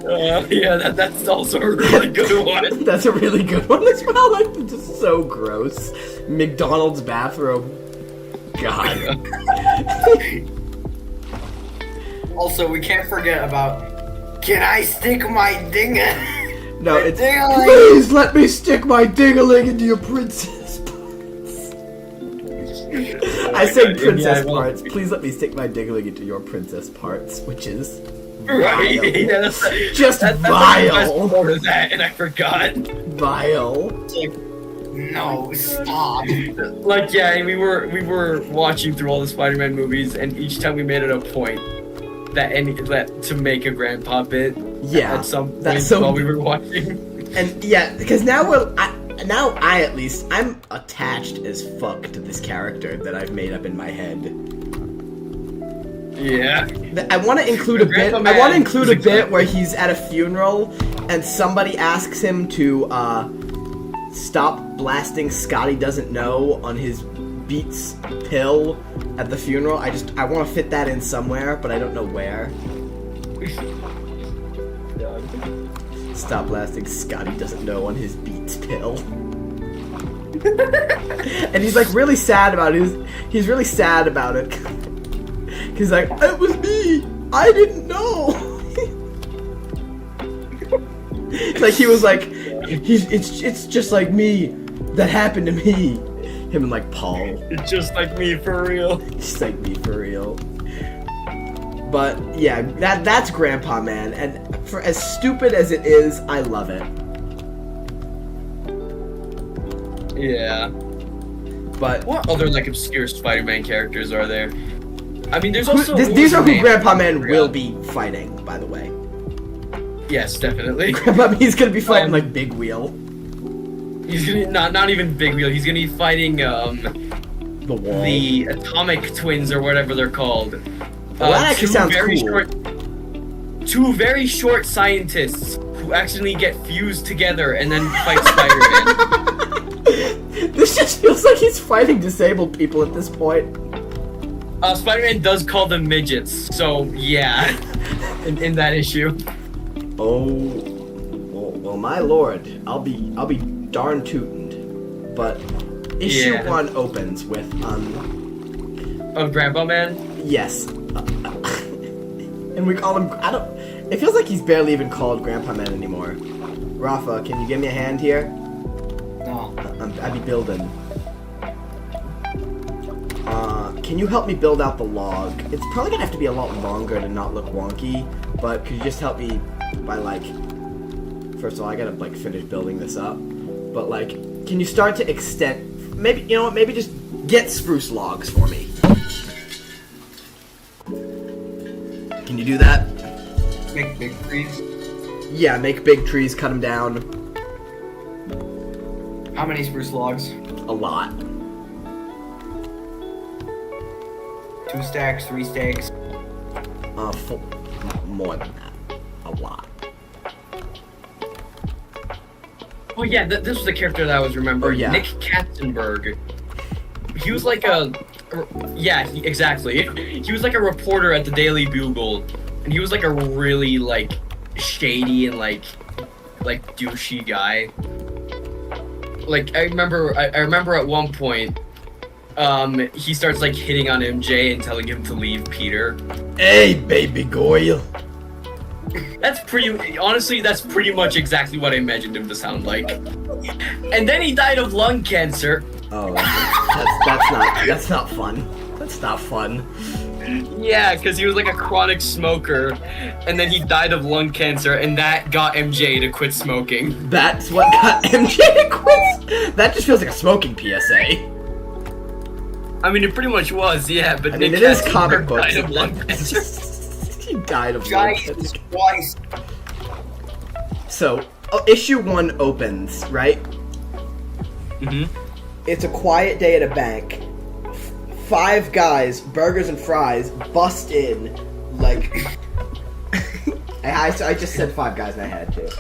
Yeah, that's also a really good one. That's a really good one as well. Like, just so gross. McDonald's bathroom. God. Also, we can't forget about, can I stick my dinger? No, it's, ding-a-ling. please let me stick my ding-a-ling into your princess parts. I said princess parts. Please let me stick my ding-a-ling into your princess parts, which is Right? vile. Yeah, that's vile. Part of that, and I forgot. Vile. No, stop. Like, yeah, we were watching through all the Spider-Man movies, and each time we made it a point that to make a grandpa bit. Yeah, at some point that's so while we were watching. And yeah, because now I'm attached as fuck to this character that I've made up in my head. Yeah. I want to include a bit. I want to include a bit where he's at a funeral and somebody asks him to stop blasting Scotty Doesn't Know on his Beats pill at the funeral. I want to fit that in somewhere, but I don't know where. Stop blasting Scotty doesn't know on his Beats pill. And he's like really sad about it. He's really sad about it. He's like, it was me. I didn't know. Like he was like, it's just like me. That happened to me. Him and like Paul. It's just like me for real. Just like me for real. But yeah, that's Grandpa Man, and for as stupid as it is, I love it. Yeah. But what other like obscure Spider-Man characters are there? I mean, there's also these are who Grandpa Man will be fighting, by the way. Yes, definitely. Grandpa Man's gonna be fighting like Big Wheel. He's gonna not even Big Wheel. He's gonna be fighting the Wall. The Atomic Twins or whatever they're called. Well, that actually sounds cool. Two very short scientists who accidentally get fused together and then fight Spider-Man. This just feels like he's fighting disabled people at this point. Spider-Man does call them midgets, so yeah, in that issue. Oh, well, my lord, I'll be darn tootin'. But issue 1 opens with Of Grandpa Man? Yes. And we call him. It feels like he's barely even called Grandpa Man anymore. Rafa, can you give me a hand here? No. I be building. Can you help me build out the log? It's probably gonna have to be a lot longer to not look wonky, but could you just help me by like... First of all, I gotta like finish building this up. But like, can you start to extend... Maybe, you know what, maybe just get spruce logs for me. Can you do that? Make big trees? Yeah, make big trees, cut them down. How many spruce logs? A lot. 2 stacks, 3 stacks? More than that. A lot. Oh yeah, this was the character that I was remembering. Oh, yeah. Nick Katzenberg. He was like a... Yeah, exactly. He was like a reporter at the Daily Bugle, and he was like a really like shady and like douchey guy. Like I remember at one point, he starts like hitting on MJ and telling him to leave Peter. Hey, baby girl. That's honestly, that's pretty much exactly what I imagined him to sound like. And then he died of lung cancer. Oh, that's not fun. That's not fun. Yeah, because he was like a chronic smoker, and then he died of lung cancer, and that got MJ to quit smoking. That's what got MJ to quit? That just feels like a smoking PSA. I mean, it pretty much was, yeah, but I mean, Nick it is Katzenberg comic books. died of lung cancer. He died of lung cancer. Jesus Christ. So, issue 1 opens, right? Mm-hmm. It's a quiet day at a bank. 5 guys, burgers and fries, bust in, like... I just said 5 guys and I had to.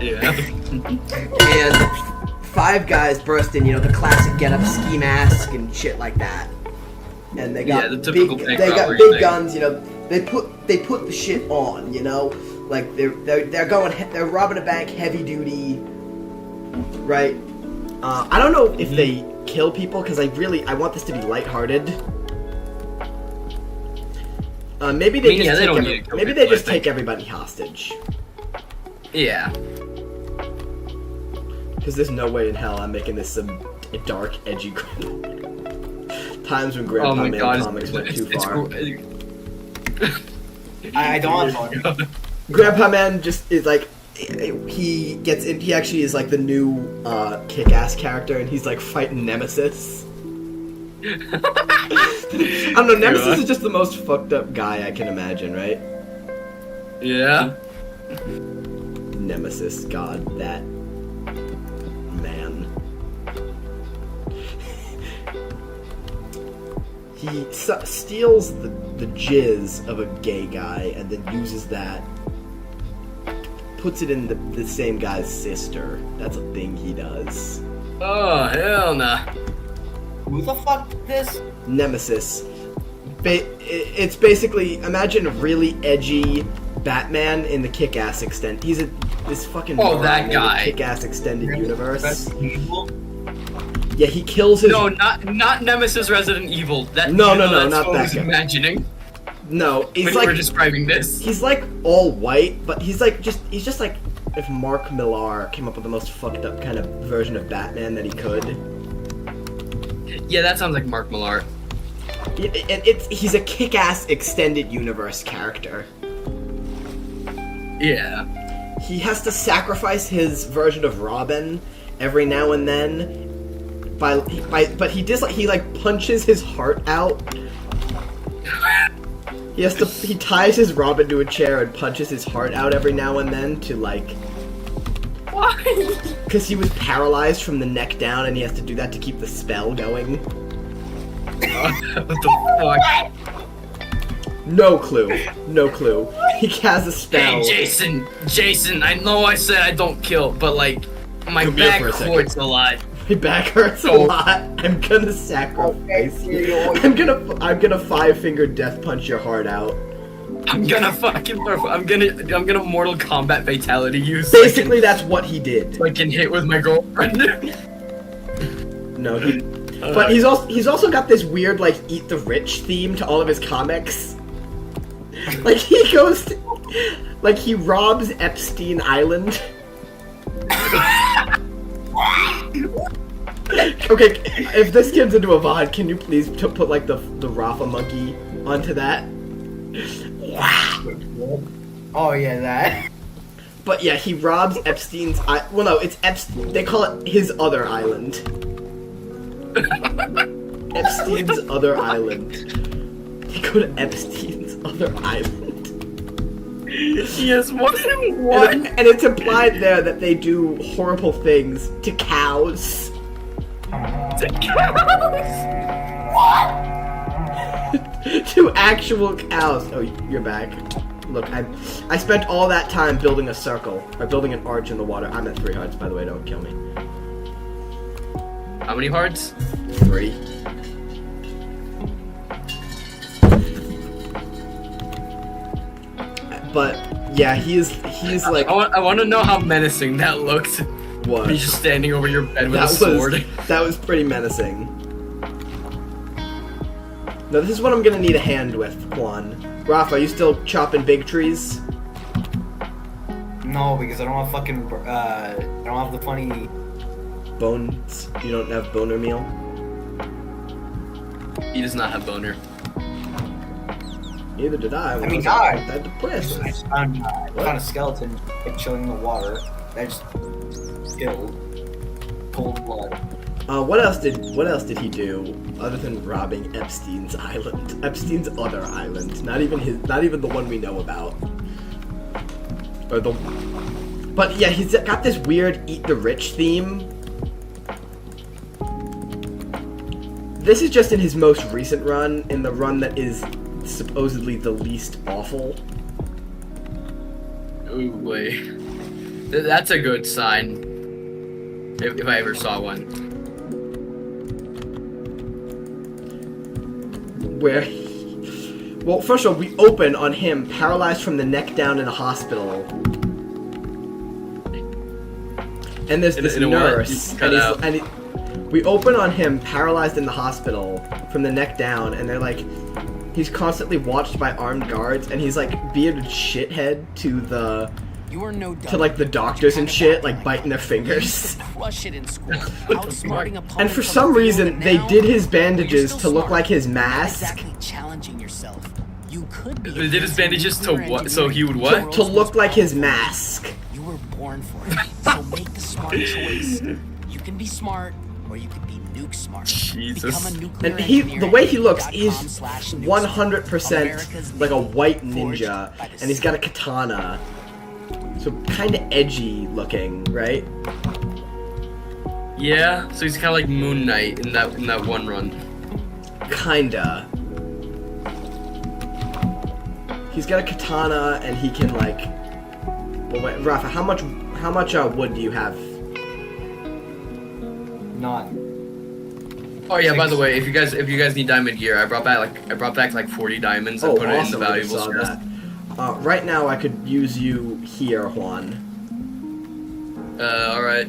Yeah. And 5 guys burst in, you know, the classic get-up ski mask and shit like that. And they got the typical big guns, you know. They put the shit on, you know. Like they're robbing a bank, heavy duty, right? I don't know if they kill people because I want this to be lighthearted. Maybe they just take everybody hostage. Yeah. Because there's no way in hell I'm making this some dark, edgy times when Grandpa Man comics went too far. I don't want to. Grandpa Man just is like, he actually is like the new kick-ass character, and he's like fighting Nemesis. I don't know, Nemesis is just the most fucked up guy I can imagine, right? Yeah. Nemesis, god, that man. He steals the jizz of a gay guy and then uses that, puts it in the same guy's sister. That's a thing he does. Oh, hell nah. who the fuck did this? Nemesis. It's basically, imagine a really edgy Batman in the Kick-Ass extent. He's this fucking that guy. Kick-Ass extended universe. Resident Evil? Yeah, he kills his. No, not Nemesis Resident Evil. No, that's not what I that was guy. imagining No, he's when like we were describing this. he's like all white, but he's just like if Mark Millar came up with the most fucked up kind of version of Batman that he could. Yeah, that sounds like Mark Millar. He's a Kick-Ass extended universe character. Yeah. He has to sacrifice his version of Robin every now and then. But he like punches his heart out. He ties his Robin to a chair and punches his heart out every now and then to like. Why? Because he was paralyzed from the neck down, and he has to do that to keep the spell going. What the fuck? No clue. He has a spell. Hey, Jason, I know I said I don't kill, but like, my Come here back for a second. hurts a lot. My back hurts a lot. I'm gonna sacrifice you. I'm gonna 5-finger death punch your heart out. I'm gonna Mortal Kombat fatality use. Basically, that's what he did. So I can hit with my girlfriend. No, but he's also got this weird like eat the rich theme to all of his comics. Like he goes, like he robs Epstein Island. Okay, if this gets into a VOD, can you please put like the Rafa monkey onto that? Oh yeah, that. But yeah, he robs Epstein's. Well, no, it's Epstein. They call it his other island. Epstein's other island. They go to Epstein's other island. Yes, what? And it's implied there that they do horrible things to cows. To cows? To actual cows. Oh, you're back. Look, I spent all that time building a circle, or building an arch in the water. I'm at 3 hearts, by the way, don't kill me. How many hearts? 3. But, yeah, he's like... I want to know how menacing that looked. What? He's just standing over your bed with a sword. That was pretty menacing. Now, this is what I'm gonna need a hand with, Quan. Rafa, are you still chopping big trees? No, because I don't have fucking. I don't have the funny. Bones? You don't have boner meal? He does not have boner. Neither did I. I mean, God. That depressed. I found a skeleton like chilling in the water. That just killed. Cold blood. What else did he do other than robbing Epstein's island? Epstein's other island, not even the one we know about. But yeah, he's got this weird eat the rich theme. This is just in his most recent run, in the run that is supposedly the least awful. Oh boy, that's a good sign. If I ever saw one. Where, well, first of all, we open on him paralyzed from the neck down in a hospital, and there's this nurse, and we open on him paralyzed in the hospital from the neck down, and they're like, he's constantly watched by armed guards, and he's like bearded shithead to the. To like the doctors and shit, like biting their fingers. And for some reason, they did his bandages to look like his mask. They did his bandages to what? So he would what? To look like his mask. You were born for it, so make the smart choice. You can be smart, or you can be nuke smart. Jesus. Become a nuclear And the way he looks, he's 100% like a white ninja, and he's got a katana. So kind of edgy looking, right? Yeah, so he's kind of like Moon Knight in that one run. Kinda. He's got a katana, and he can like. Well, wait, Rafa, how much wood do you have? None. Oh yeah, by the way, if you guys need diamond gear, I brought back like 40 diamonds and Oh, put it in awesome. the I just valuable saw chest. that. Right now, I could use you here, Juan. Alright.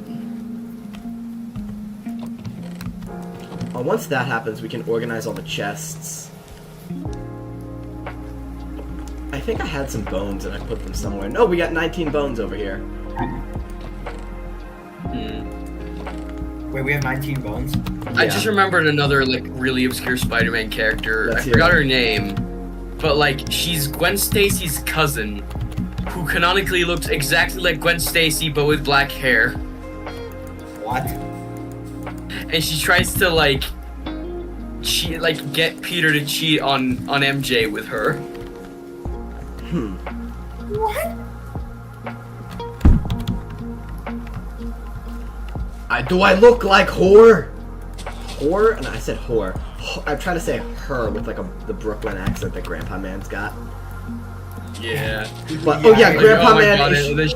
Once that happens, we can organize all the chests. I think I had some bones and I put them somewhere. No, we got 19 bones over here. Wait, we have 19 bones? I just remembered another like really obscure Spider-Man character. Let's I hear forgot it. her name, but like she's Gwen Stacy's cousin, who canonically looks exactly like Gwen Stacy but with black hair. What? And she tries to like get Peter to cheat on MJ with her. What? Do I look like whore? Whore? No, I said whore. I'm trying to say her with like the Brooklyn accent that Grandpa Man's got. Yeah. But oh yeah, Like, Grandpa oh my Man. God, Is, and then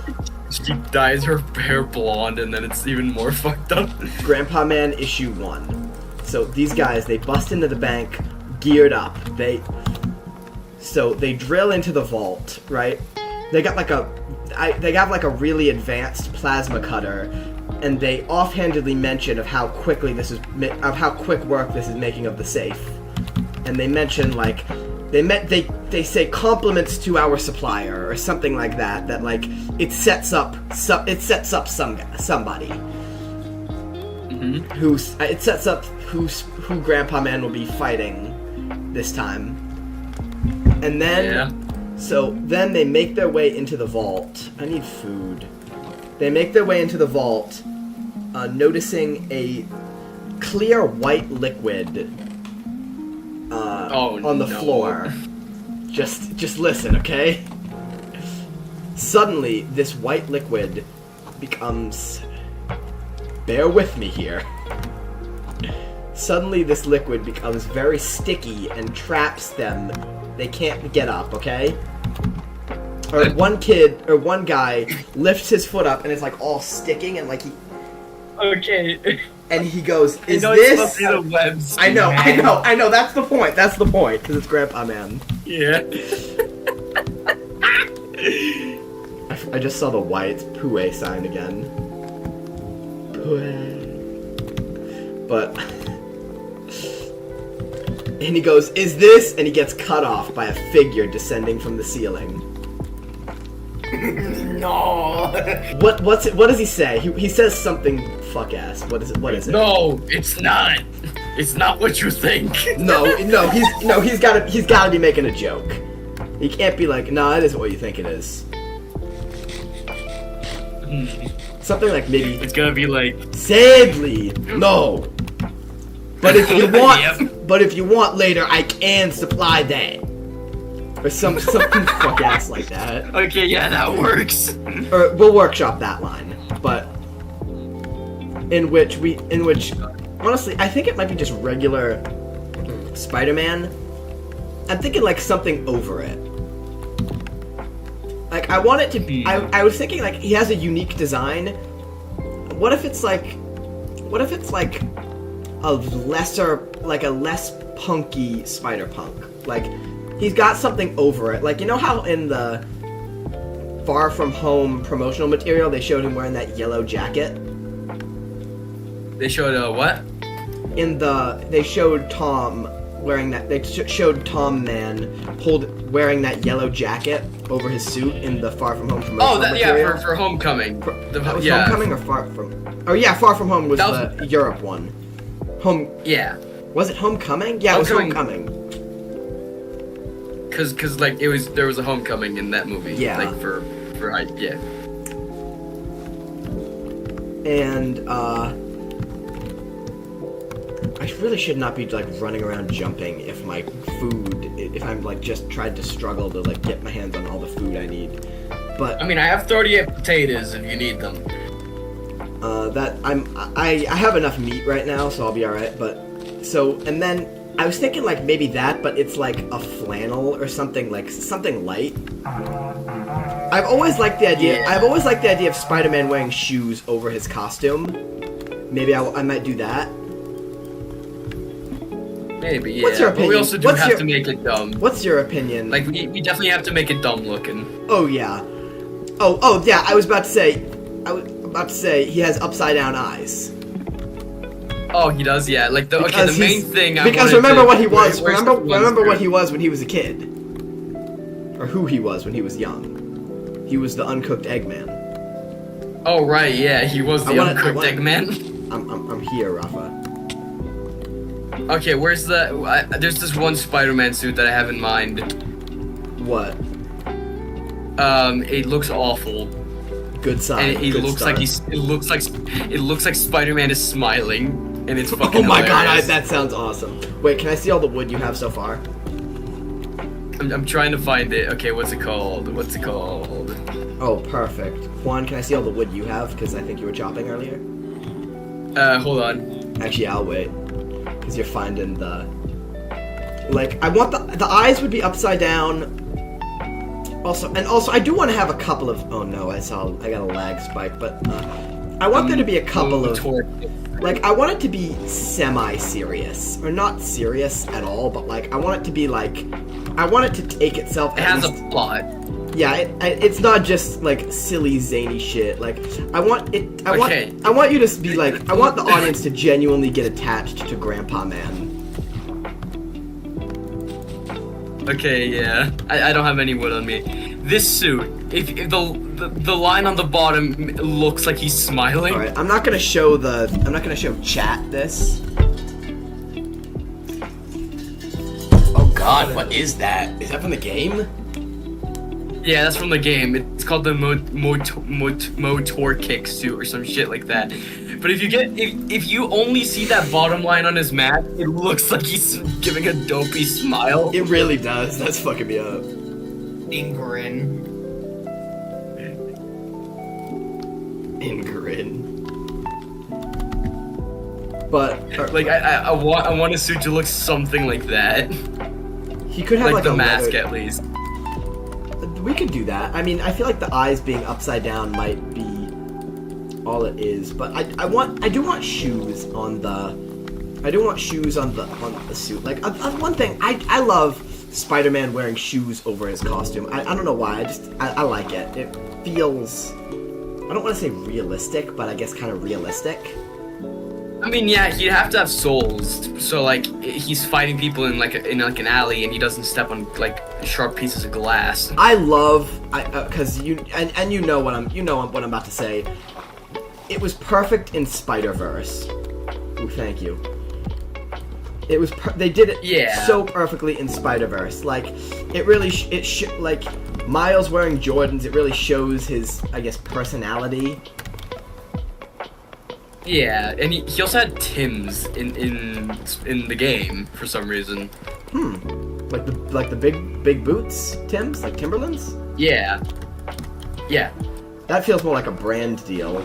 she dyes her hair blonde, and then it's even more fucked up. Grandpa Man issue 1. So these guys, they bust into the bank, geared up. They drill into the vault, right? They got like they have like a really advanced plasma cutter, and they offhandedly mention of how quick work this is making of the safe. And they mention like they say compliments to our supplier or something like that. That like it sets up somebody. Who Grandpa Man will be fighting this time. And then then they make their way into the vault. I need food. They make their way into the vault, noticing a clear white liquid on the floor. Just listen, okay? Suddenly, this white liquid becomes... Bear with me here. Suddenly, this liquid becomes very sticky and traps them. They can't get up, okay? Or one guy lifts his foot up and it's like all sticking and like he... Okay. And he goes, is It's this... supposed to be the webs. I know, that's the point, because it's Grandpa Man. Yeah. I just saw the white Pue sign again. Pue. But... And he goes, is this... And he gets cut off by a figure descending from the ceiling. No. What does he say? He says something fuck ass. What is it? No, it's not. It's not what you think. He's gotta be making a joke. He can't be like, nah, it isn't what you think it is. Something like maybe It's gonna be like, sadly, no. But if you want Yep. but if you want later, I can supply that. Or something fuck ass like that. okay, yeah, that works. Or we'll workshop that line. But in which honestly, I think it might be just regular Spider-Man. I'm thinking like something over it. Like I want it to be I was thinking like he has a unique design. What if it's like a less punky Spider-Punk? Like he's got something over it. Like, you know how in the Far From Home promotional material they showed him wearing that yellow jacket? They showed what? They showed Tom wearing that. They showed Tom Man wearing that yellow jacket over his suit in the Far From Home promotional material. For Homecoming. That was Homecoming or Far From? Oh yeah, Far From Home was the Europe one. Yeah. Was it Homecoming? Yeah, it was Homecoming. Cause like there was a Homecoming in that movie. Yeah. Like yeah. And I really should not be like running around jumping if I'm like just tried to struggle to like get my hands on all the food I need. But I mean, I have 38 potatoes if you need them. I have enough meat right now, so I'll be all right. And then I was thinking like maybe that, but it's like a flannel or something, like something light. I've always liked the idea. Yeah. I've always liked the idea of Spider-Man wearing shoes over his costume. Maybe I might do that. Maybe, yeah. What's your But we opinion? also do What's have your- to make it dumb. What's your opinion? Like, we definitely have to make it dumb looking. Oh yeah. Oh yeah. I was about to say he has upside down eyes. Oh, he does, yeah. Like, the Because main he's- thing I Because wanted remember to- what he was. where's Remember the one what screw? he was when he was a kid, or who he was when he was young. He was the uncooked Eggman. Oh, right, yeah, he was the uncooked Eggman. I'm here, Rafa. Okay, where's the... there's this one Spider-Man suit that I have in mind. What? It looks awful. Good sign. And it Good looks start. like it looks like Spider-Man is smiling, and it's fucking Oh my god, hilarious. that sounds awesome. Wait, can I see all the wood you have so far? I'm trying to find it. Okay, what's it called? What's it called? Oh, perfect. Juan, can I see all the wood you have? Because I think you were chopping earlier. Hold on. Actually, I'll wait. Because you're finding the... Like, I want the eyes would be upside down. Also, I do want to have a couple of... Oh no, I got a lag spike, but... I want there to be a couple of... Like, I want it to be semi-serious. Or not serious at all, but like, I want it to be like... I want it to take itself... It has a plot. Yeah, it's not just like silly zany shit. Like I want you to be like I want the audience to genuinely get attached to Grandpa Man. Okay, yeah. I don't have any wood on me. This suit, if the line on the bottom looks like he's smiling. All right, I'm not gonna show chat this. Oh God, what is that? Is that from the game? Yeah, that's from the game. It's called the Motor Kick suit or some shit like that. But if you only see that bottom line on his map, it looks like he's giving a dopey smile. It really does. That's fucking me up. Ingrin. But Like I want a suit to look something like that. he could have Like the a mask leather- at least. We could do that. I mean, I feel like the eyes being upside down might be all it is, but I do want shoes on the suit. Like one thing, I love Spider-Man wearing shoes over his costume. I don't know why. I like it. It feels, I don't want to say realistic, but I guess kind of realistic. I mean, yeah, he'd have to have soles. So like, he's fighting people in an alley, and he doesn't step on like sharp pieces of glass. I love, because you know what I'm about to say. It was perfect in Spider-Verse. Ooh, thank you. It was they did it so perfectly in Spider-Verse. Like it really like Miles wearing Jordans. It really shows his, I guess, personality. Yeah, and he also had Timbs in the game for some reason. Like the big boots, Tim's, like Timberlands. Yeah. That feels more like a brand deal.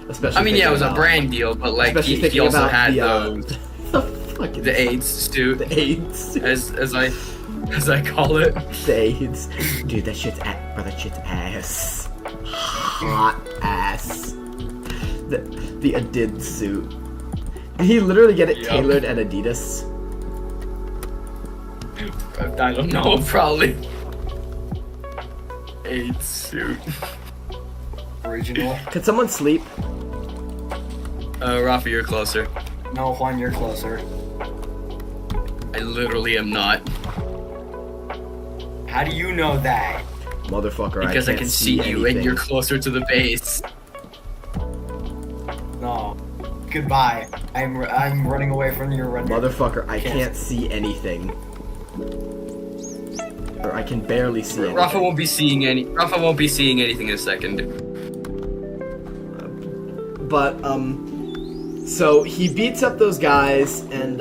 Especially. I mean, yeah, it was a about- brand deal, but like especially he thinking also about had the, those the AIDS suit, The AIDS. as I call it. The AIDS. Dude, that shit's ass. Hot ass. The Adidas suit. Did he literally get it Yep. tailored at Adidas? I don't know, probably. AIDS suit. Original. Could someone sleep? Rafa, you're closer. No, Juan, you're closer. I literally am not. How do you know that? Motherfucker, Because I I can't can see you anything. and you're closer to the base. No. Goodbye. I'm running away from your render. Motherfucker, I can't see anything. Or I can barely see anything. Rafa won't be seeing anything in a second. But, so he beats up those guys and,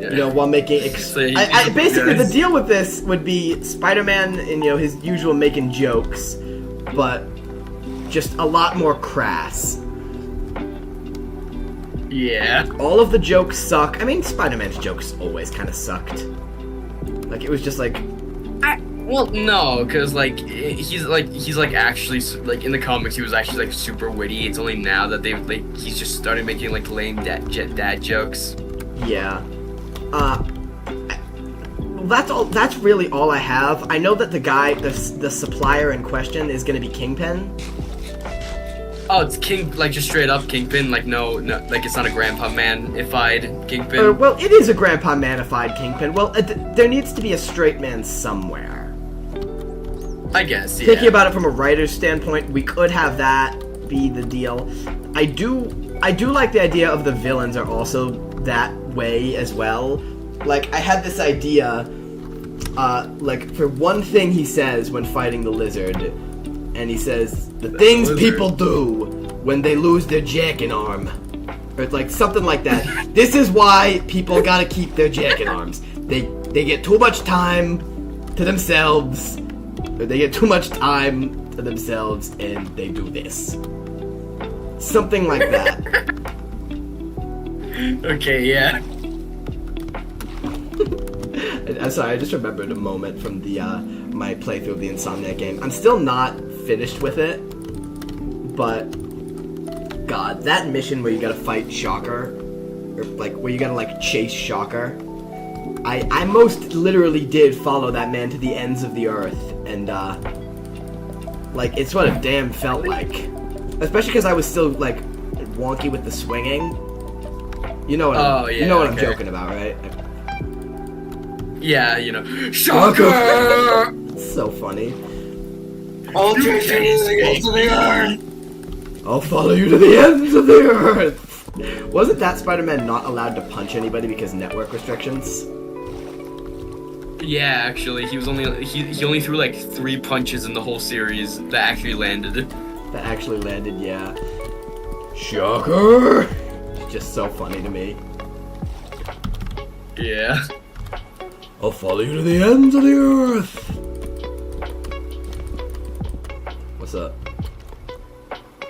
you know, while making... So he beats up the basically, the guys. deal with this would be Spider-Man and, you know, his usual making jokes, but just a lot more crass. Yeah. All of the jokes suck. I mean, Spider-Man's jokes always kind of sucked. Like, it was just like... Well, no, because like he's actually like in the comics he was actually like super witty. It's only now that he's just started making like lame dad jokes. Yeah. That's all. That's really all I have. I know that the guy, the supplier in question, is going to be Kingpin. Oh, it's like just straight up Kingpin. Like no, like it's not a Grandpa Man-ified Kingpin. Well, it is a Grandpa Man-ified Kingpin. Well, there needs to be a straight man somewhere. I guess. Yeah. Thinking about it from a writer's standpoint, we could have that be the deal. I do like the idea of the villains are also that way as well. Like, I had this idea, like, for one thing he says when fighting the lizard, and he says, the things people do when they lose their jacking arm. Or, like, something like that. This is why people gotta keep their jacking arms. They get too much time to themselves, or they get too much time to themselves, and they do this. Something like that. Okay, yeah. I'm sorry, I just remembered a moment from the my playthrough of the Insomniac game. I'm still not finished with it, but God, that mission where you gotta fight Shocker, or like where you gotta like chase Shocker, I most literally did follow that man to the ends of the earth, and like it's what a damn felt like, especially because I was still like wonky with the swinging. You know what? I'm joking about, right? Yeah, you know. Shocker! It's so funny. I'll chase you to the ends of the earth. I'll follow you to the ends of the earth. Wasn't that Spider-Man not allowed to punch anybody because network restrictions? Yeah, actually, he only threw like 3 punches in the whole series that actually landed. That actually landed, yeah. Shocker! It's just so funny to me. Yeah. I'll follow you to the ends of the earth. What's up?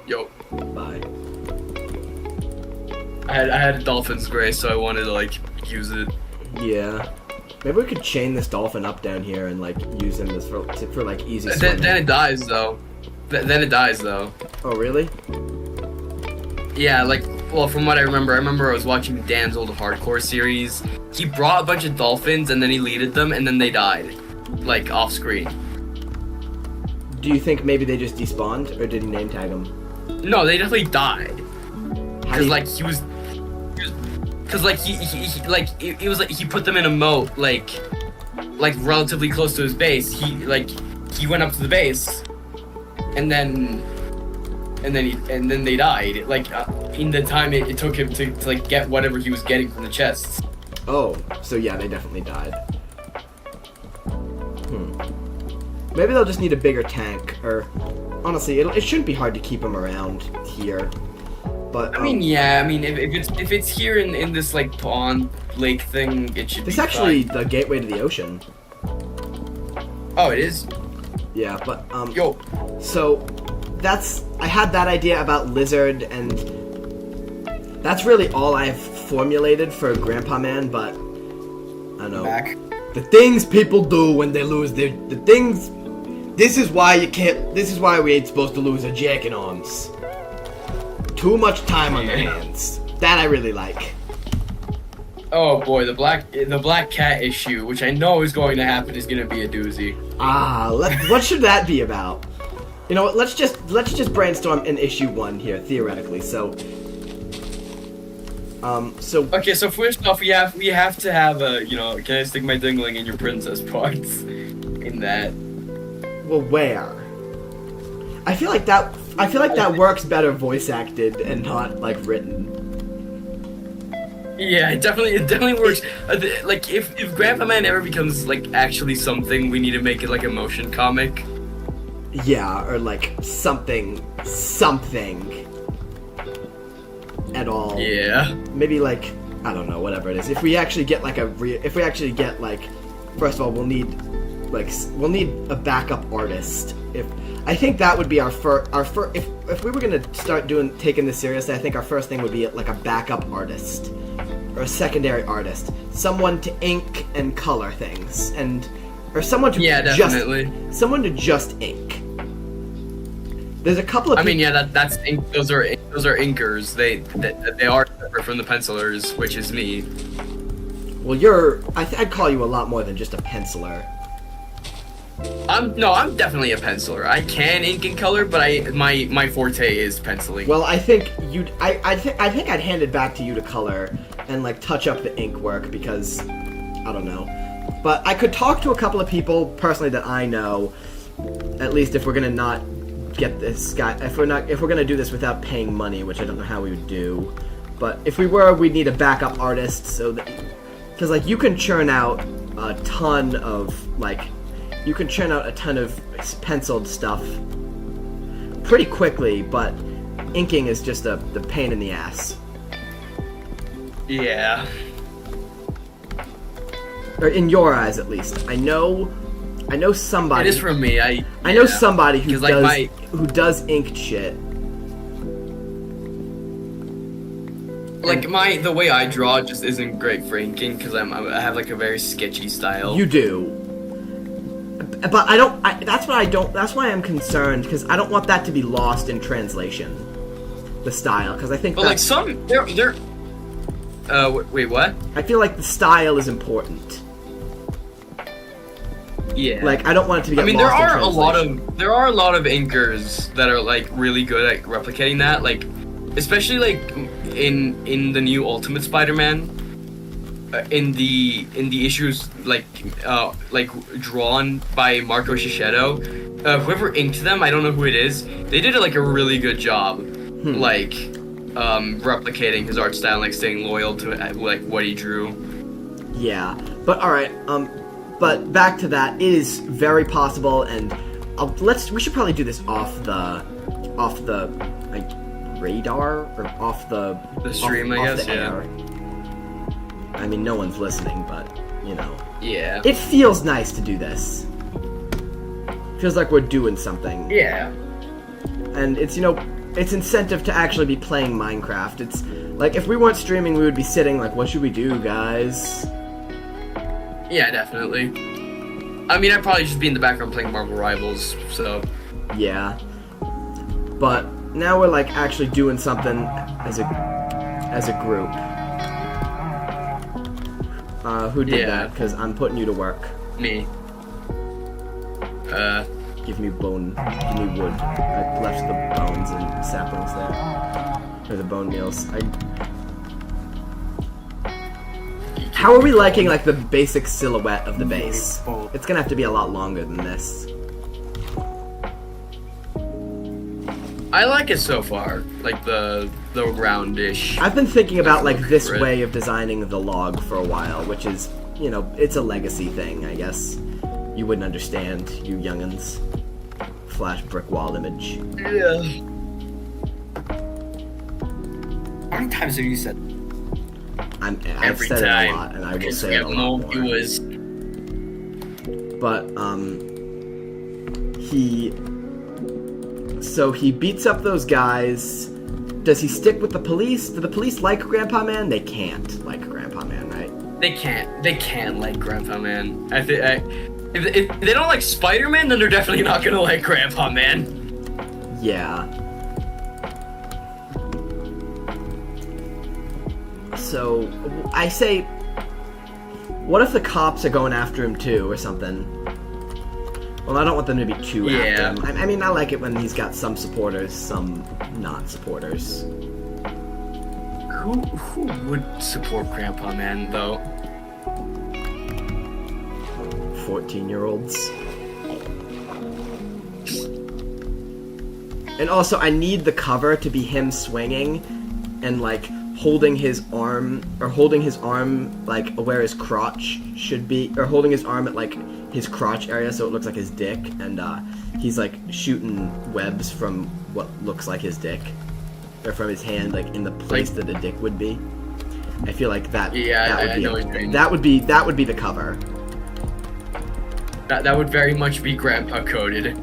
Yo. Bye. I had Dolphin's Grace, so I wanted to like use it. Yeah. Maybe we could chain this dolphin up down here and like use him for like easy swimming. Then it dies though. Then it dies though. Oh really? Yeah, like, well, from what I remember I was watching Dan's old hardcore series. He brought a bunch of dolphins and then he leaded them and then they died, like off screen. Do you think maybe they just despawned, or did he name tag them? No, they definitely died. Cause like he put them in a moat like relatively close to his base. He went up to the base, and then they died. Like in the time it took him to like get whatever he was getting from the chests. Oh, so yeah, they definitely died. Maybe they'll just need a bigger tank, or honestly, it shouldn't be hard to keep them around here. But I mean, yeah, I mean, if it's here in this like pond lake thing, it should. It's be actually fine. the gateway to the ocean. Oh, it is. Yeah, but Yo. So I had that idea about Lizard, and that's really all I've formulated for Grandpa Man. But I don't know. Back. The things people do when they lose the things. This is why we ain't supposed to lose our jacking arms. Too much time on their hands. That I really like. Oh boy, the black cat issue, which I know is going to happen, is going to be a doozy. What should that be about? You know what? Let's just brainstorm in issue 1 here, theoretically. So. Okay, so first off, we have to have a, you know, can I stick my dingling in your princess parts? In that. Well, where? I feel like that works better voice acted and not like written. Yeah, it definitely works. Like if Grandpa Man ever becomes like actually something, we need to make it like a motion comic. Yeah, or like something at all. Yeah. Maybe like, I don't know, whatever it is. If we actually get like first of all, we'll need a backup artist. I think that would be our first. If we were gonna start taking this seriously, I think our first thing would be like a backup artist or a secondary artist, someone to ink and color things. And or someone to definitely. someone to just ink. There's a couple of. I mean, yeah, that's ink. Those are inkers. They are separate from the pencilers, which is me. Well, I'd call you a lot more than just a penciler. I'm definitely a penciler. I can ink and color, but my forte is penciling. Well, I think I think I'd hand it back to you to color and like touch up the ink work because I don't know. But I could talk to a couple of people personally that I know. At least if we're gonna not get this guy, if we're gonna do this without paying money, which I don't know how we would do. But if we were, we'd need a backup artist so that because like you can churn out a ton of penciled stuff pretty quickly, but inking is just the pain in the ass. Yeah. Or in your eyes, at least. I know somebody. It is for me. I know somebody who like who does inked shit. Like the way I draw just isn't great for inking because I have like a very sketchy style. You do. But I don't. That's why I'm concerned because I don't want that to be lost in translation. The style, because I think. But like some, they're. Wait, what? I feel like the style is important. Yeah. Like I don't want it to be. I mean, lost there are a lot of inkers that are like really good at replicating that. Like, especially like in the new Ultimate Spider-Man. In the issues like drawn by Marco Shishetto, whoever inked them, I don't know who it is. They did like a really good job, like replicating his art style, like staying loyal to like what he drew. Yeah, but all right. But back to that, it is very possible, and we should probably do this off the like radar or off the stream, I guess. Yeah. Air. I mean, no one's listening, but, you know. Yeah. It feels nice to do this. Feels like we're doing something. Yeah. And it's, it's incentive to actually be playing Minecraft. It's, like, if we weren't streaming, we would be sitting like, what should we do, guys? Yeah, definitely. I mean, I'd probably just be in the background playing Marvel Rivals, so. Yeah. But now we're, like, actually doing something as a group. Who did that? Because I'm putting you to work. Me. Give me wood. I left the bones and saplings there. Or the bone meals. How are we liking, like, the basic silhouette of the base? It's gonna have to be a lot longer than this. I like it so far, like the roundish. I've been thinking about like this way of designing the log for a while, which is, it's a legacy thing, I guess. You wouldn't understand, you youngins. Flash brick wall image. Yeah. How many times have you said? I've said it a lot, and I will say it a lot more. Viewers. But So he beats up those guys. Does he stick with the police? Do the police like Grandpa Man? They can't like Grandpa Man, right? They can't like Grandpa Man. If they don't like Spider-Man, then they're definitely not gonna like Grandpa Man. Yeah. So, I say, what if the cops are going after him too, or something? Well, I don't want them to be too after him. I mean, I like it when he's got some supporters, some not supporters. Who would support Grandpa Man, though? 14-year-olds. And also, I need the cover to be him swinging and, like, holding his arm, like, where his crotch should be, or holding his arm at, like, his crotch area so it looks like his dick, and, he's, like, shooting webs from what looks like his dick, or from his hand, like, in the place that the dick would be. I feel like that would be the cover. That would very much be Grandpa coded.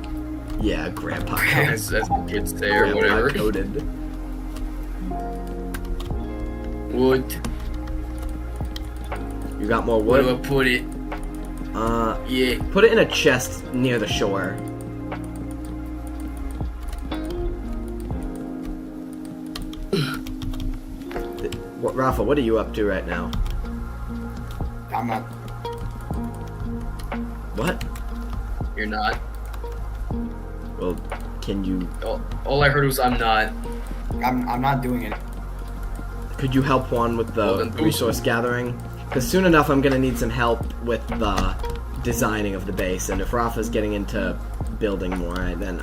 Yeah, Grandpa coded. As the kids say, or whatever. Coded. Wood. You got more wood? Where do I put it? Yeah. Put it in a chest near the shore. Rafa, what are you up to right now? I'm not. What? You're not. Well, can you... All I heard was I'm not. I'm not doing it. Could you help Juan with Well, the then- resource gathering? Because soon enough I'm gonna need some help with the designing of the base, and if Rafa's getting into building more, then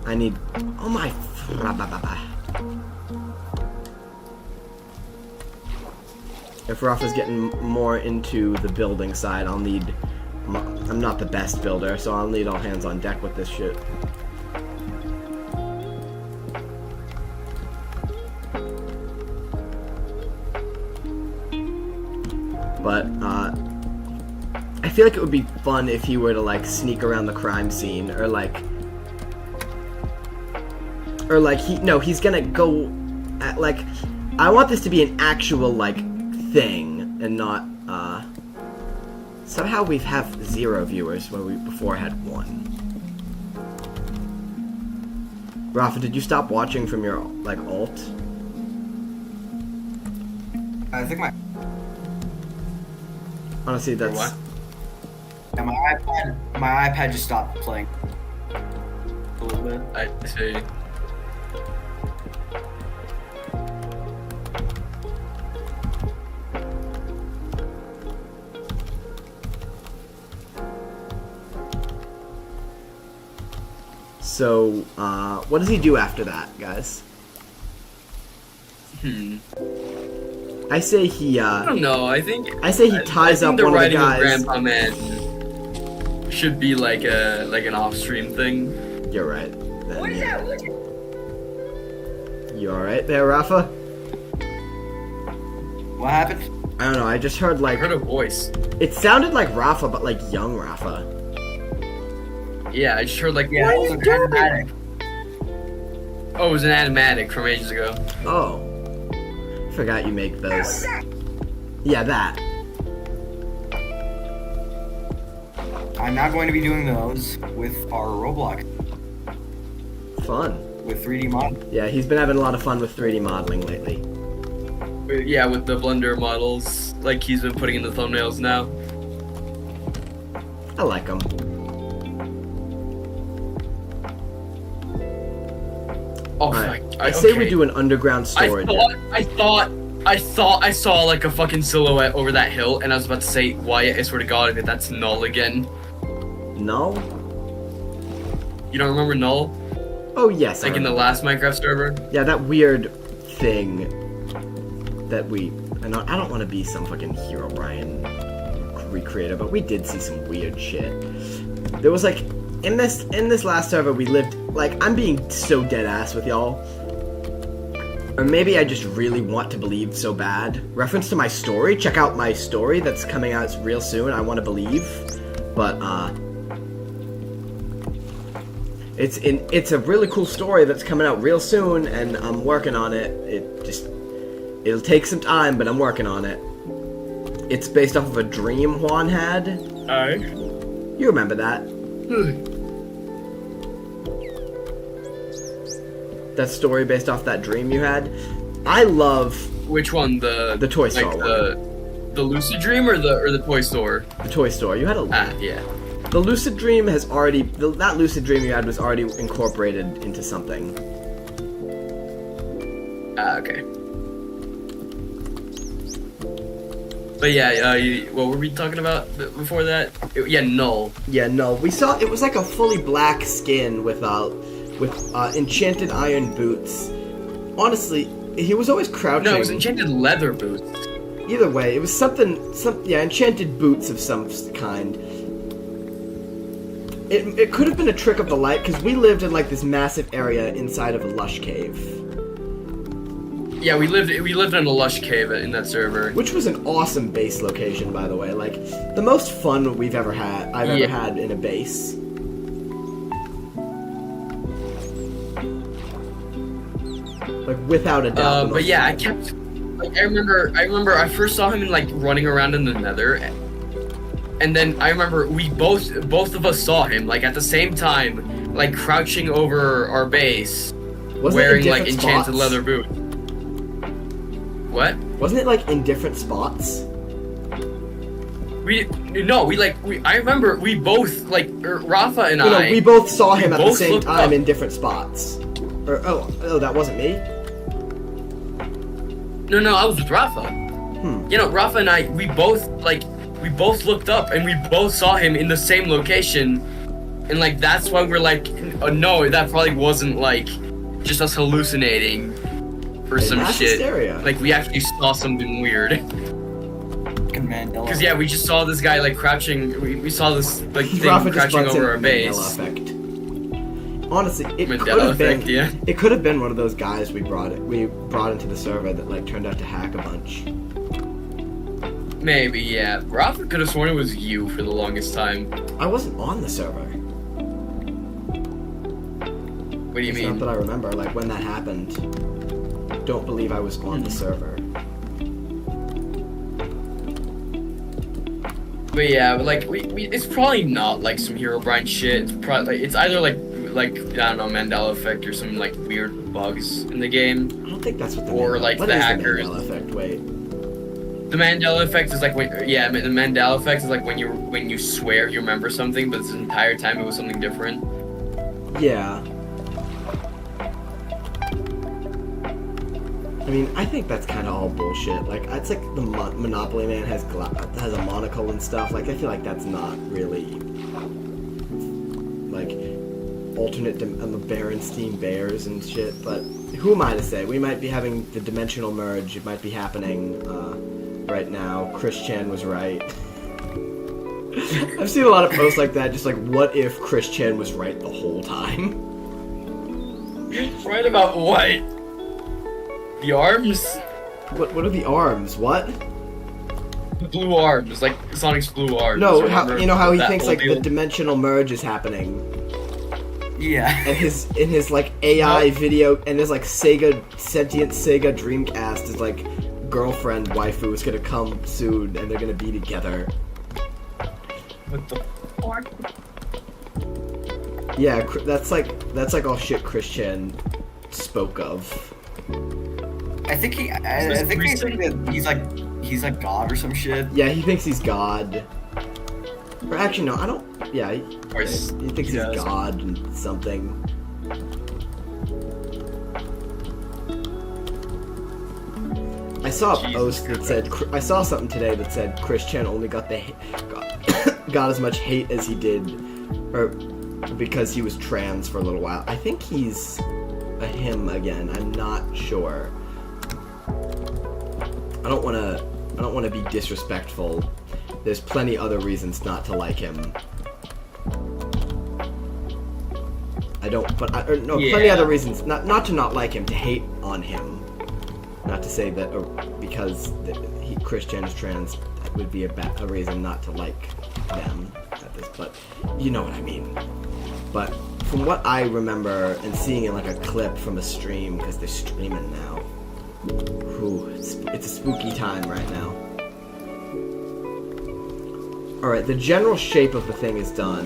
I need... Oh my... If Rafa's getting more into the building side, I'll need... I'm not the best builder, so I'll need all hands on deck with this shit. But, I feel like it would be fun if he were to, like, sneak around the crime scene, or, like... he's gonna go... At, like, I want this to be an actual, like, thing, and not, somehow we have 0 viewers where we before had 1. Rafa, did you stop watching from your, like, alt? I think my Honestly, that's... What? yeah, my iPad just stopped playing a little bit. I see. So, what does he do after that, guys? I say he, I don't know. I think. I say he ties up the one of the writing guys. Grandpa Man should be like an off-stream thing. You're right. Then, you alright there, Rafa? What happened? I don't know, I just heard, I like... heard a voice. It sounded like Rafa, but, like, young Rafa. Yeah, I just heard like. Yeah, it was an animatic. Oh, it was an animatic from ages ago. Oh. Forgot you make those. Yeah, that. I'm not going to be doing those with our Roblox Fun. with 3D mod. Yeah, he's been having a lot of fun with 3D modeling lately. Yeah, with the Blender models, like he's been putting in the thumbnails now. I like him. Oh, Alright, fuck. I say we okay. do an underground storage. I thought I saw like a fucking silhouette over that hill, and I was about to say, Wyatt, I swear to God, if that's Null again. No? You don't remember Null? Oh, yes. I Like in the remember. last Minecraft server? Yeah, that weird thing that we... I don't want to be some fucking Hero Brian recreator, but we did see some weird shit. There was like... In this last server, we lived... Like, I'm being so dead ass with y'all. Or maybe I just really want to believe so bad. Reference to my story? Check out my story that's coming out real soon. I want to believe. But, It's a really cool story that's coming out real soon, and I'm working on it. It'll take some time, but I'm working on it. It's based off of a dream Juan had. Alright. You remember that? That story based off that dream you had. I love Which one? The Toy Store like one. the Lucid Dream or the Toy Store? The Toy Store. You had a Ah, yeah. The lucid dream has already... that lucid dream you had was already incorporated into something. Ah, okay. But yeah, what were we talking about before that? Yeah, Null. Yeah, no. We saw... It was like a fully black skin with enchanted iron boots. Honestly, he was always crouching. No, it was enchanted leather boots. Either way, it was enchanted boots of some kind. It could have been a trick of the light, because we lived in like this massive area inside of a lush cave. Yeah, we lived in a lush cave in that server. Which was an awesome base location, by the way. Like, the most fun I've ever had in a base. Like, without a doubt. But yeah, I kept... Like, I remember I first saw him in, like, running around in the nether. and then I remember we both of us saw him like at the same time, like crouching over our base, wearing like enchanted leather boots. What? Wasn't it like in different spots? I remember we both like Rafa and I. We both saw him at the same time in different spots. Or oh, that wasn't me. No, I was with Rafa. You know, Rafa and I, we both looked up and we both saw him in the same location, and like that's why we're like, oh, no, that probably wasn't like just us hallucinating or some shit. Hysteria. Like we actually saw something weird. Because yeah, we just saw this guy like crouching. We saw this like thing crouching over our base. Honestly, it could have been one of those guys we brought into the server that like turned out to hack a bunch. Maybe, yeah. Rafa could have sworn it was you for the longest time. I wasn't on the server. What do you mean? Not that I remember. Like when that happened, don't believe I was on the server. But yeah, but like it's probably not like some Herobrine shit. It's probably it's either like I don't know, Mandela effect or some like weird bugs in the game. I don't think that's what the hackers. The Mandela effect? Wait. The Mandela effect is like the Mandela effect is like when you swear you remember something, but this entire time it was something different. Yeah. I mean, I think that's kind of all bullshit. Like, it's like the Monopoly Man has a monocle and stuff. Like, I feel like that's not really like alternate on the Berenstein Bears and shit. But who am I to say? We might be having the dimensional merge. It might be happening right now. Chris Chan was right. I've seen a lot of posts like that. Just like, what if Chris Chan was right the whole time? Right about what? The arms? What are the arms? What? The blue arms, like Sonic's blue arms. No, how he thinks like the dimensional merge is happening. Yeah. And in his like AI video and his like sentient Sega Dreamcast is like girlfriend waifu is gonna come soon and they're gonna be together. What the fuck? Yeah, that's like all shit Christian spoke of. I think he's like God or some shit. Yeah, he thinks he's God. Or actually, no, I don't. Yeah, he thinks he's God and something. I saw a post that said I saw something today that said Chris Chan only got as much hate as he did, or because he was trans for a little while. I think he's a him again. I'm not sure. I don't want to be disrespectful. There's plenty other reasons not to like him. Plenty other reasons not to not like him, to hate on him. Not to say that because Christian is trans, that would be a reason not to like them. But you know what I mean. But from what I remember and seeing in like a clip from a stream, because they're streaming now. Ooh, it's a spooky time right now. Alright, the general shape of the thing is done.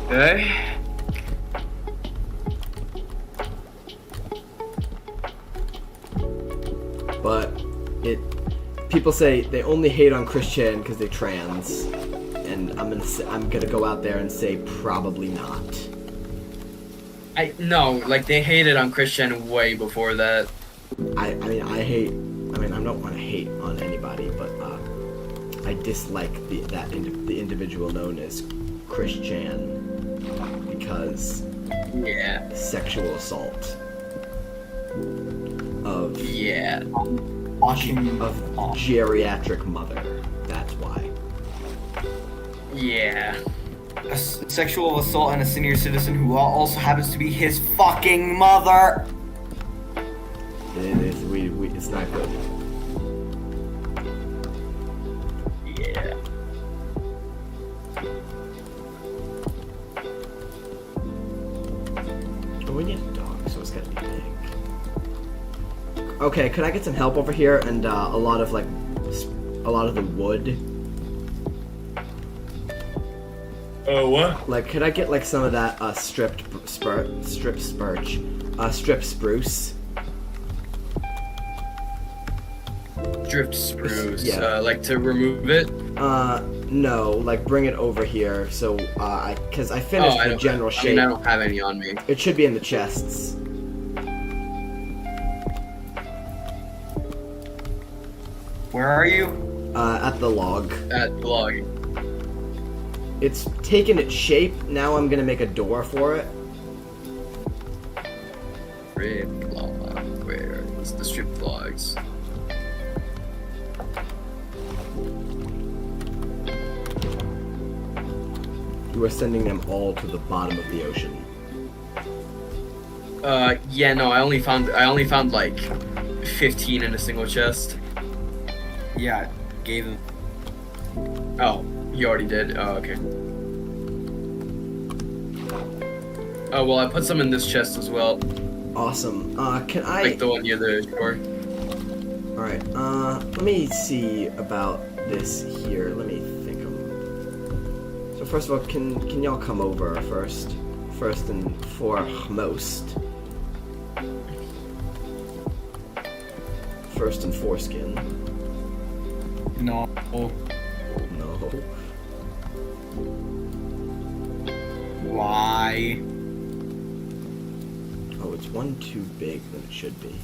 Okay. But people say they only hate on Christian because they're trans. And I'm gonna go out there and say probably not. I they hated on Christian way before that. I don't want to hate on anybody, but I dislike the individual known as Christian because sexual assault of geriatric mother. That's why. Yeah. A sexual assault on a senior citizen who also happens to be his fucking mother. It's not good. Yeah. Oh, we need a dog, so it's gotta be big. Okay, could I get some help over here and a lot of the wood? Oh, what? Like, could I get like some of that strip spruce? Drift spruce. Yeah. Like to remove it? No, like bring it over here. So, because I finished the general shape. I mean, I don't have any on me. It should be in the chests. Where are you? At the log. At the log. It's taken its shape. Now I'm gonna make a door for it. Strip log. Where is the strip logs? You are sending them all to the bottom of the ocean. Yeah, no, I only found like 15 in a single chest. Yeah, gave him. Oh, you already did? Oh, okay. Oh, well, I put some in this chest as well. Awesome. Can I... Like the one near the shore. Alright, let me see about this here. Let me think of... So first of all, can y'all come over first? First and foremost. First and foreskin. No. No. Why? Oh, it's one too big than it should be.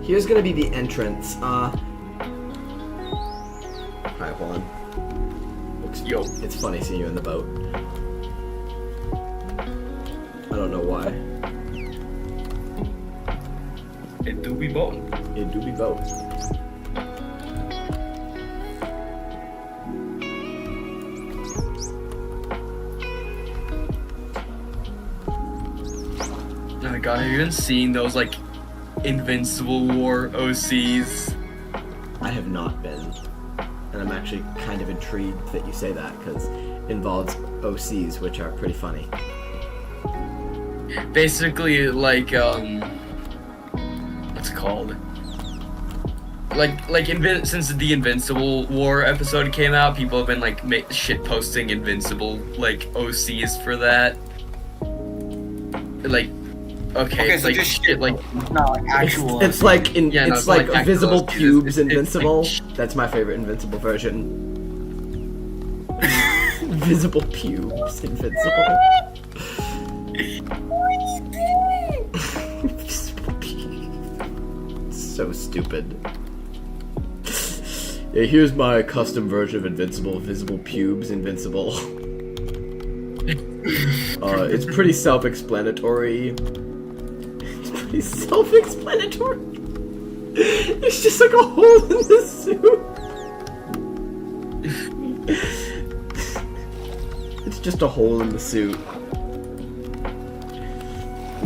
Here's gonna be the entrance. Alright, hold on. Yo. It's funny seeing you in the boat. I don't know why. It do be both. It do be boat. Oh my god, have you been seeing those like Invincible War OCs? I have not been. And I'm actually kind of intrigued that you say that, because it involves OCs, which are pretty funny. Basically, like, what's it called? Since the Invincible War episode came out, people have been, like, shit posting Invincible, like, OCs for that. Like, okay, it's so like just shit, like, not like actual. It's like Yeah, no, it's it's like not like visible actual pubes OCs. It's invincible. like- That's my favorite invincible version. Visible pubes invincible. So stupid. Yeah, here's my custom version of Invincible. Visible pubes invincible. It's pretty self-explanatory. It's pretty self-explanatory. It's just like a hole in the suit. It's just a hole in the suit.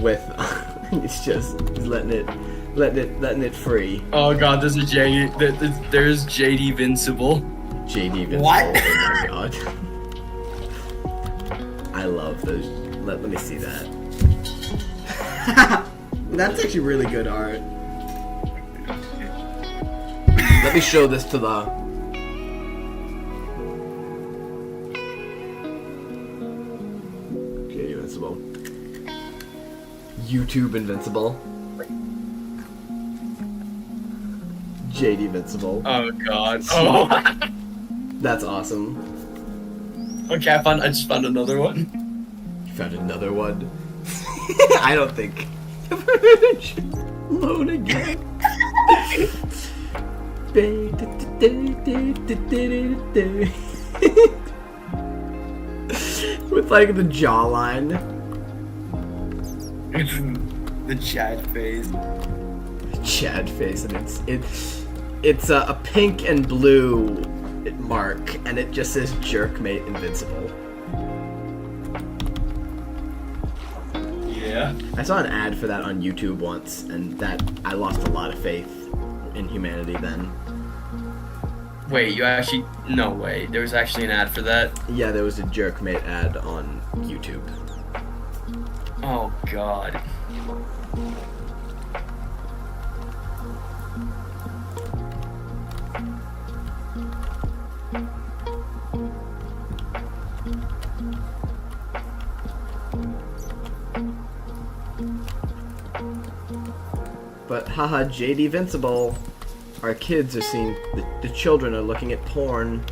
With it's just letting it free. oh god, there's JD Vincible. JD Vincible. What? Oh my god. I love those. Let me see that. That's actually really good art. Let me show this to the... JD Invincible. YouTube Invincible. JD Invincible. Oh god. Oh. That's awesome. Okay, I just found another one. You found another one? I don't think. Load again. With like the jawline. The Chad face. Chad face, and it's a pink and blue mark, and it just says Jerkmate Invincible. Yeah. I saw an ad for that on YouTube once, and that I lost a lot of faith in humanity then. Wait, you actually... No way. There was actually an ad for that? Yeah, there was a Jerkmate ad on YouTube. Oh, God. But haha, JD Vincible. Our kids are seeing, the children are looking at porn.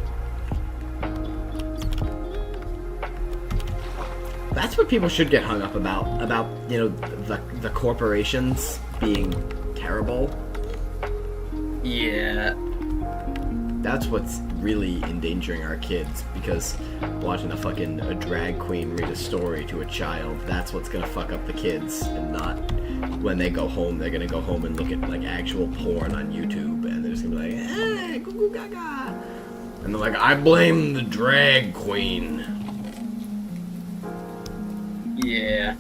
That's what people should get hung up about, you know, the corporations being terrible. Yeah. That's what's really endangering our kids, because watching a drag queen read a story to a child, that's what's gonna fuck up the kids, and not when they go home, they're gonna go home and look at like actual porn on YouTube, and they're just gonna be like, hey, goo goo gaga. And they're like, I blame the drag queen. Yeah.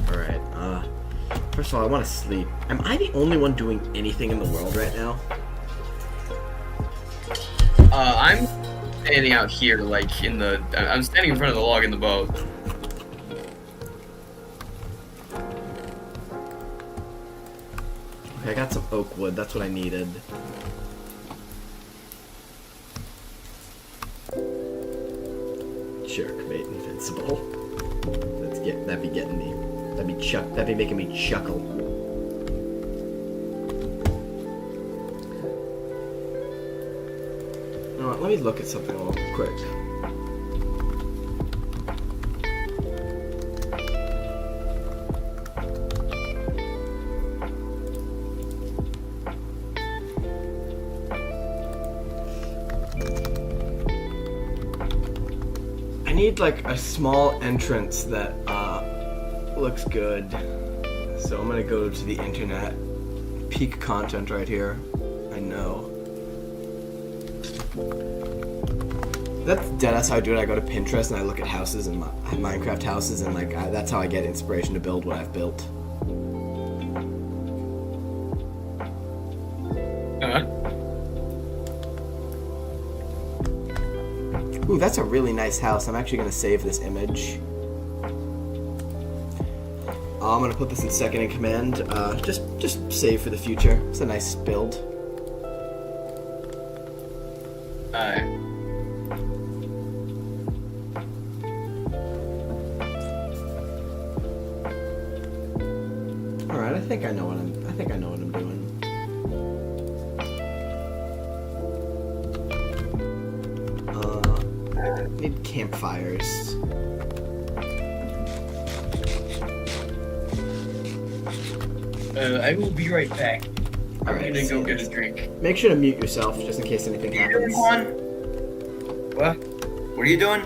Alright, first of all, I want to sleep. Am I the only one doing anything in the world right now? I'm standing out here, like, I'm standing in front of the log in the boat. Okay, I got some oak wood, that's what I needed. Jerkmate Invincible. That'd be getting me. That'd be making me chuckle. You know what, let me look at something real quick. I need like a small entrance that looks good. So I'm gonna go to the internet. Peak content right here. I know. That's deadass how I do it. I go to Pinterest and I look at houses and Minecraft houses, and like that's how I get inspiration to build what I've built. Ooh, that's a really nice house. I'm actually gonna save this image. I'm gonna put this in second in command. Just save for the future. It's a nice build. Alright. Alright, I think I know what I'm doing. Need campfires. I will be right back. I'm Alright, gonna go get a drink. Make sure to mute yourself just in case anything happens. What? What are you doing?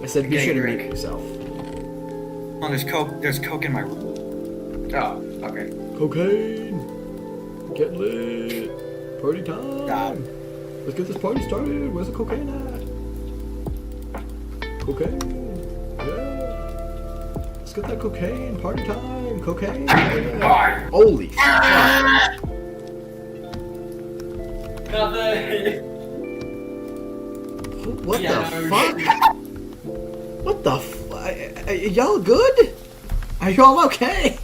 I said be sure to mute yourself. Oh, there's coke. There's coke in my room. Oh, okay. Cocaine! Get lit! Party time! Stop. Let's get this party started! Where's the cocaine at? Cocaine! Yeah! Let's get that cocaine! Party time! Cocaine! Yeah. Holy fuck! Nothing. What Yeah, the fuck? What the y'all good? Are y'all okay?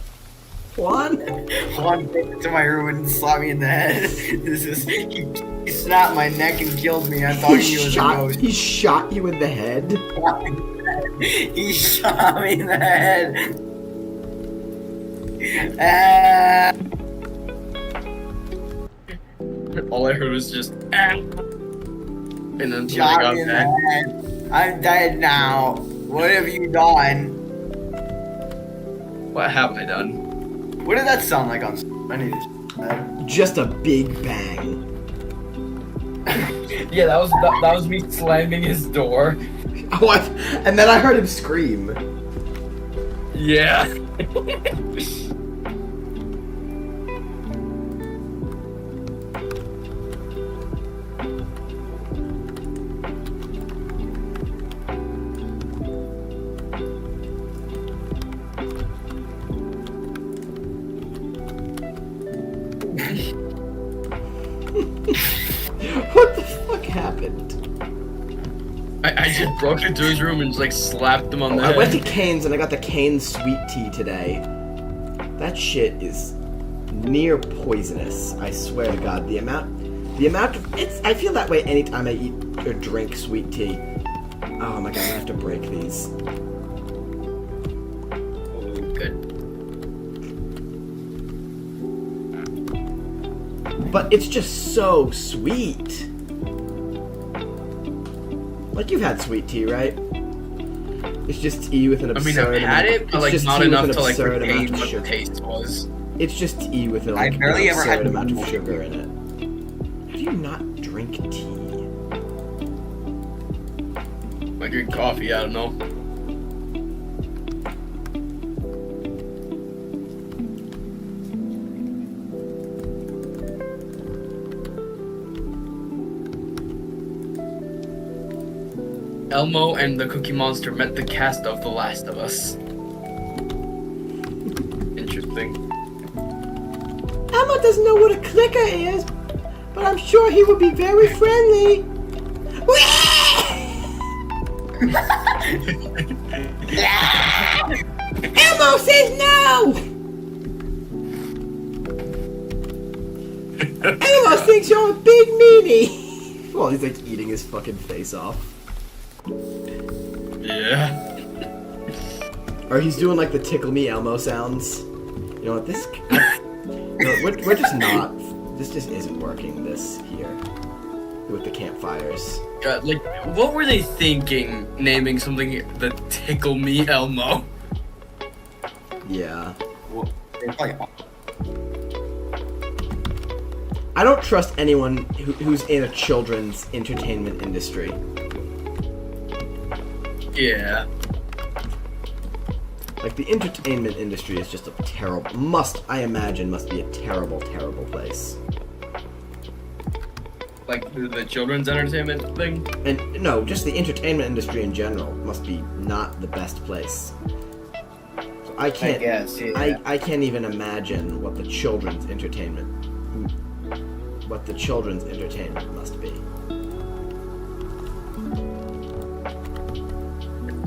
Juan? Juan came into my room and slapped me in the head. He snapped my neck and killed me. I thought he was a ghost. He shot you in the head? He shot me in the head. All I heard was just and then Shot I me in the got back. head. I'm dead now. What have you done? What have I done? What did that sound like on? I need to. Just a big bang. Yeah, that was me slamming his door. What? And then I heard him scream. Yeah. What the fuck happened? I just broke into his room and just like slapped him on the I head. went to Cane's and I got the Cane's sweet tea today. That shit is near poisonous. I swear to God, the amount of I feel that way anytime I eat or drink sweet tea. Oh my God, I have to break these. Good. But it's just so sweet. Like, you've had sweet tea, right? It's just tea with an absurd I've had amount. it, but like It's just not tea with enough an to like absurd amount retain of what the sugar. taste was. It's just tea with like, I barely an ever absurd had amount of normal sugar in it. How do you not drink tea? I drink coffee, I don't know. Elmo and the Cookie Monster met the cast of The Last of Us. Interesting. Elmo doesn't know what a clicker is, but I'm sure he would be very friendly. Elmo says no! Elmo thinks you're a big meanie! Well, he's like eating his fucking face off. Yeah. Or he's doing like the tickle me Elmo sounds. You know what, this... No, we're just not... This just isn't working, this here. With the campfires. God, like, what were they thinking naming something the Tickle Me Elmo? Yeah. Well, they're probably- I don't trust anyone who's in a children's entertainment industry. Yeah. Like, the entertainment industry is just a terrible... I imagine, must be a terrible, terrible place. Like, the children's entertainment thing? And, no, just the entertainment industry in general must be not the best place. So I can't... I guess, yeah. I can't even imagine what the children's entertainment... What the children's entertainment must be.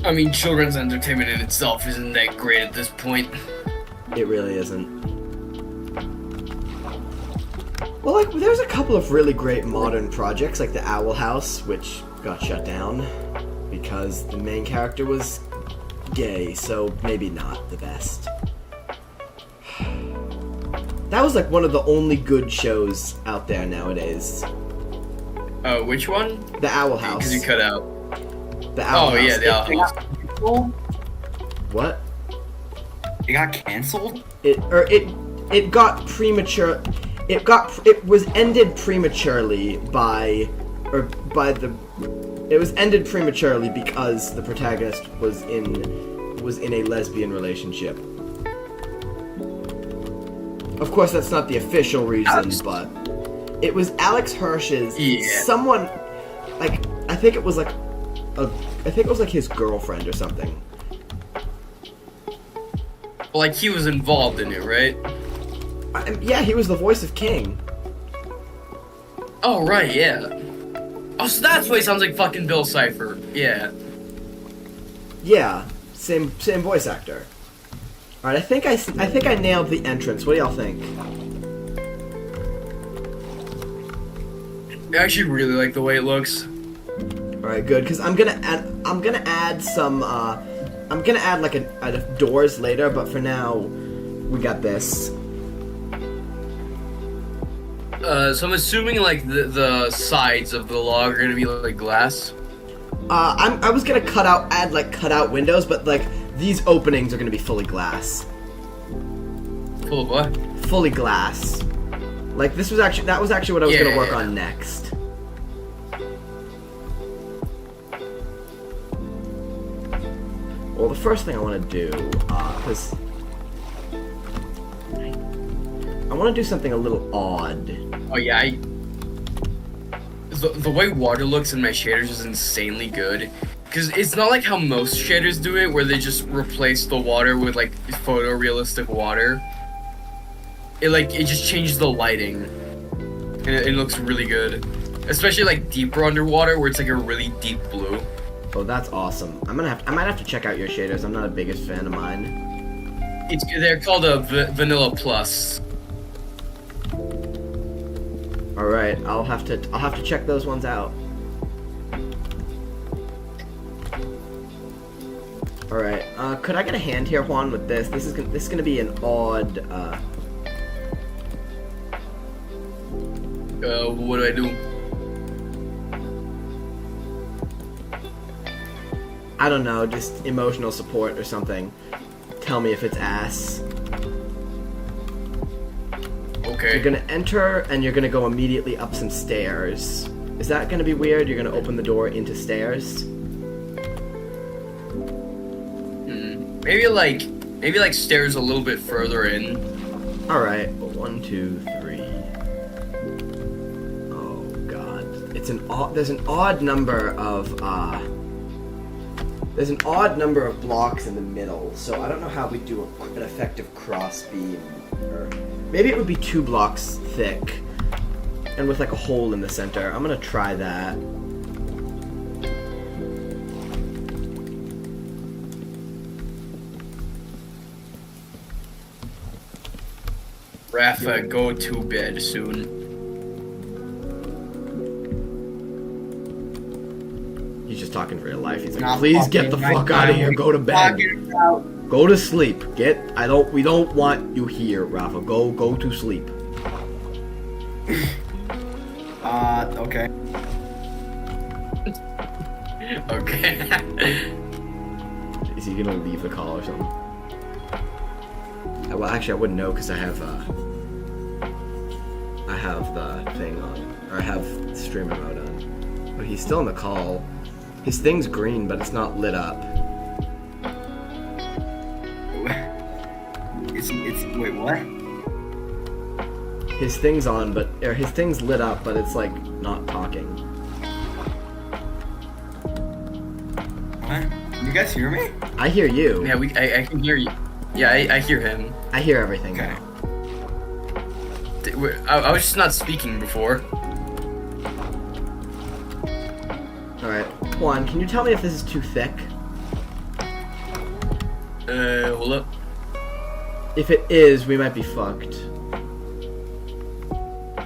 I mean, children's entertainment in itself isn't that great at this point. It really isn't. Well, like, there's a couple of really great modern projects, like the Owl House, which got shut down because the main character was gay, so maybe not the best. That was like one of the only good shows out there nowadays. Which one? The Owl House. Because you cut out. The Owl House. Yeah, the Owl House. What? It got canceled? It got premature. It was ended prematurely it was ended prematurely because the protagonist was in a lesbian relationship. Of course, that's not the official reason, but it was Alex Hirsch's someone, like, I think it was like his girlfriend or something. Well, like, he was involved in it, right? Yeah, he was the voice of King. Oh, right, yeah. Oh, so that's why he sounds like fucking Bill Cipher. Yeah. Yeah, same voice actor. All right, I think I nailed the entrance. What do y'all think? I actually really like the way it looks. All right, good, because I'm gonna add some I'm gonna add like a doors later, but for now we got this. So I'm assuming like the sides of the log are gonna be like glass. I was gonna add cut out windows, but like these openings are gonna be fully glass. Full of what? Fully glass. Like that was actually what I was gonna work Yeah. on next. Well, well, the first thing I want to do, because I want to do something a little odd. Oh yeah, the way water looks in my shaders is insanely good. Because it's not like how most shaders do it, where they just replace the water with like photorealistic water. It just changes the lighting, and it looks really good. Especially like deeper underwater, where it's like a really deep blue. Oh, that's awesome. I might have to check out your shaders. I'm not the biggest fan of mine. They're called a Vanilla Plus. All right, I'll have to check those ones out. All right, could I get a hand here, Juan, with this? This is gonna be an odd. What do I do? I don't know, just emotional support or something. Tell me if it's ass. Okay. You're gonna enter and you're gonna go immediately up some stairs. Is that gonna be weird? You're gonna open the door into stairs? Maybe like stairs a little bit further in. All right, 1, 2, 3. Oh God, there's an odd number of blocks in the middle, so I don't know how we do an effective cross beam. Or maybe it would be 2 blocks thick, and with like a hole in the center. I'm gonna try that. Rafa, go to bed soon. He's just talking real life. He's like, Not please get the fucking fuck right out of now. here. Go to bed. Talking about- Go to sleep. We don't want you here, Rafa. Go to sleep. Okay. Okay. Is he gonna leave the call or something? Well, actually, I wouldn't know because I have the thing on, or I have streamer mode on. But he's still in the call. His thing's green, but it's not lit up. It's wait, what? His thing's on, his thing's lit up, but it's like not talking. What? You guys hear me? I hear you. Yeah, I can hear you. Yeah, I hear him. I hear everything Okay. now. I was just not speaking before. Alright. Juan, can you tell me if this is too thick? Hold up. If it is, we might be fucked.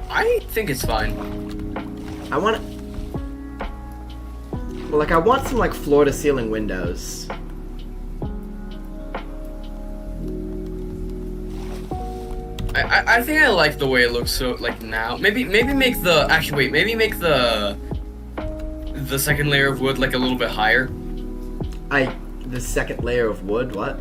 I think it's fine. I want some like floor to ceiling windows. I think I like the way it looks so like now. Maybe make the the second layer of wood like a little bit higher. The second layer of wood, what?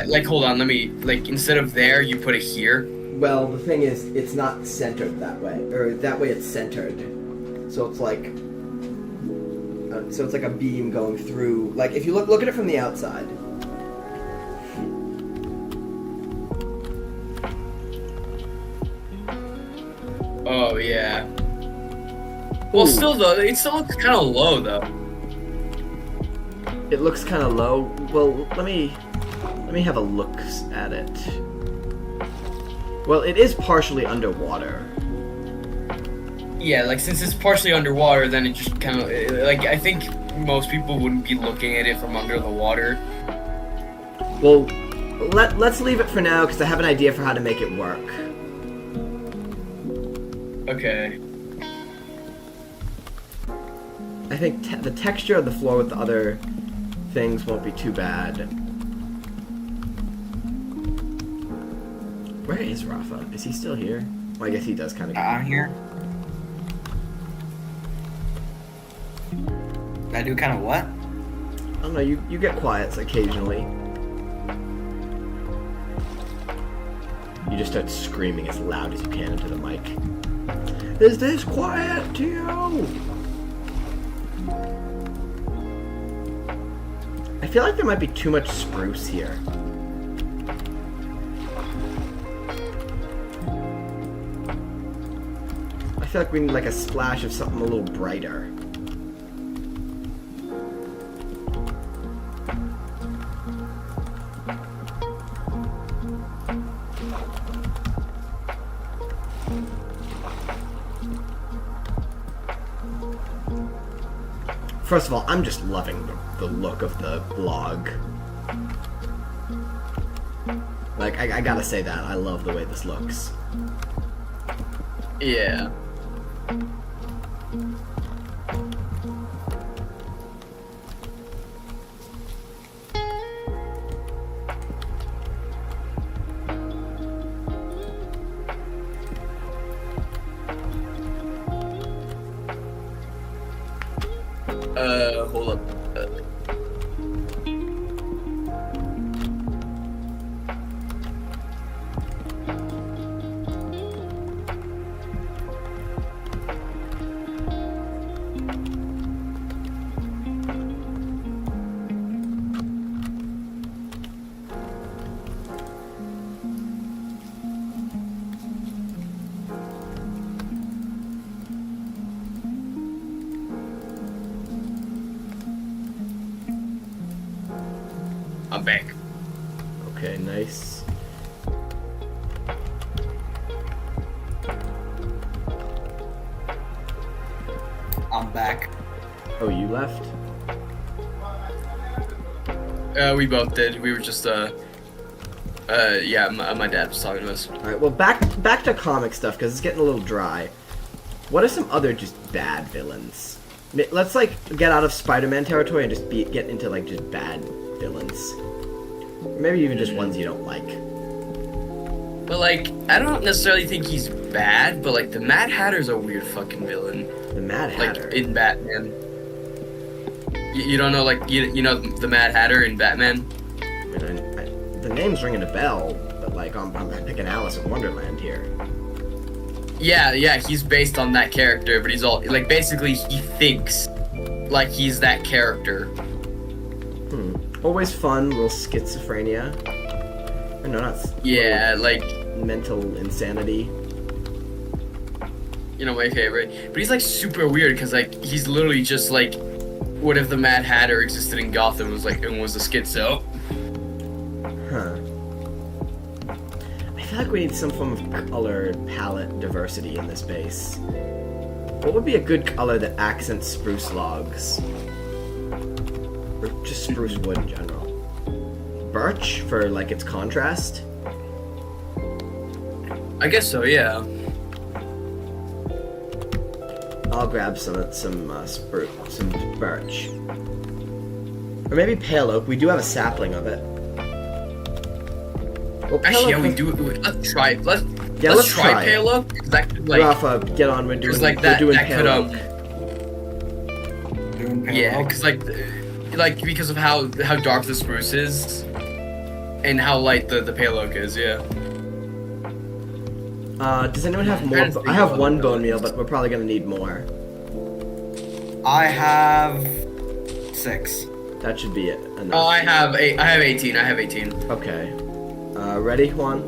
Like hold on, let me instead of there you put it here. Well, the thing is, it's not centered that way, or that way it's centered. So it's like a beam going through. Like if you look at it from the outside. Oh yeah. Well, Ooh. still though, it still looks kind of low though. It looks kind of low. Well, let me have a look at it. Well, it is partially underwater. Yeah, like since it's partially underwater, then it just kind of like I think most people wouldn't be looking at it from under the water. Well, let's leave it for now because I have an idea for how to make it work. Okay. I think the texture of the floor with the other things won't be too bad. Where is Rafa? Is he still here? Well, I guess he does kind of. I'm here. I do kind of what? I don't know. You get quiets occasionally. You just start screaming as loud as you can into the mic. Is this quiet to you? I feel like there might be too much spruce here. I feel like we need like a splash of something a little brighter. First of all, I'm just loving the look of the blog. Like, I gotta say that. I love the way this looks. Yeah. Hold up. I'm back. Okay, nice. I'm back. Oh, you left? We both did. We were just, yeah, my dad was talking to us. Alright, well, back to comic stuff, because it's getting a little dry. What are some other just bad villains? Let's, like, get out of Spider-Man territory and just get into, like, just bad villains. Maybe even just ones you don't like. But, like, I don't necessarily think he's bad, but, like, the Mad Hatter's a weird fucking villain. The Mad Hatter? Like, in Batman. You don't know, like, you know the Mad Hatter in Batman? I mean, the name's ringing a bell, but, like, I'm picking Alice in Wonderland here. Yeah, he's based on that character, but he's all, like, basically he thinks like he's that character. Always fun, little schizophrenia. Or no, not... Yeah, like... mental insanity. You know, my favorite. But he's, like, super weird, because, like, he's literally just, like, what if the Mad Hatter existed in Gotham and was, like, and was a schizo? Huh. I feel like we need some form of color palette diversity in this base. What would be a good color that accents spruce logs? Or just spruce wood in general? Birch for, like, its contrast? I guess so, yeah. I'll grab some birch. Or maybe pale oak. We do have a sapling of it. Well, Actually, yeah, we do. Let's try. Let's try pale oak. That could, like, Rafa, get on. We're doing. Like we're doing that pale oak. Yeah, because like because of how dark the spruce is, and how light the pale oak is. Yeah. Does anyone have more? I have one bone meal, but we're probably gonna need more. I have 6. That should be it. Enough. Oh, I have 18. I have 18. Okay. Ready, Juan?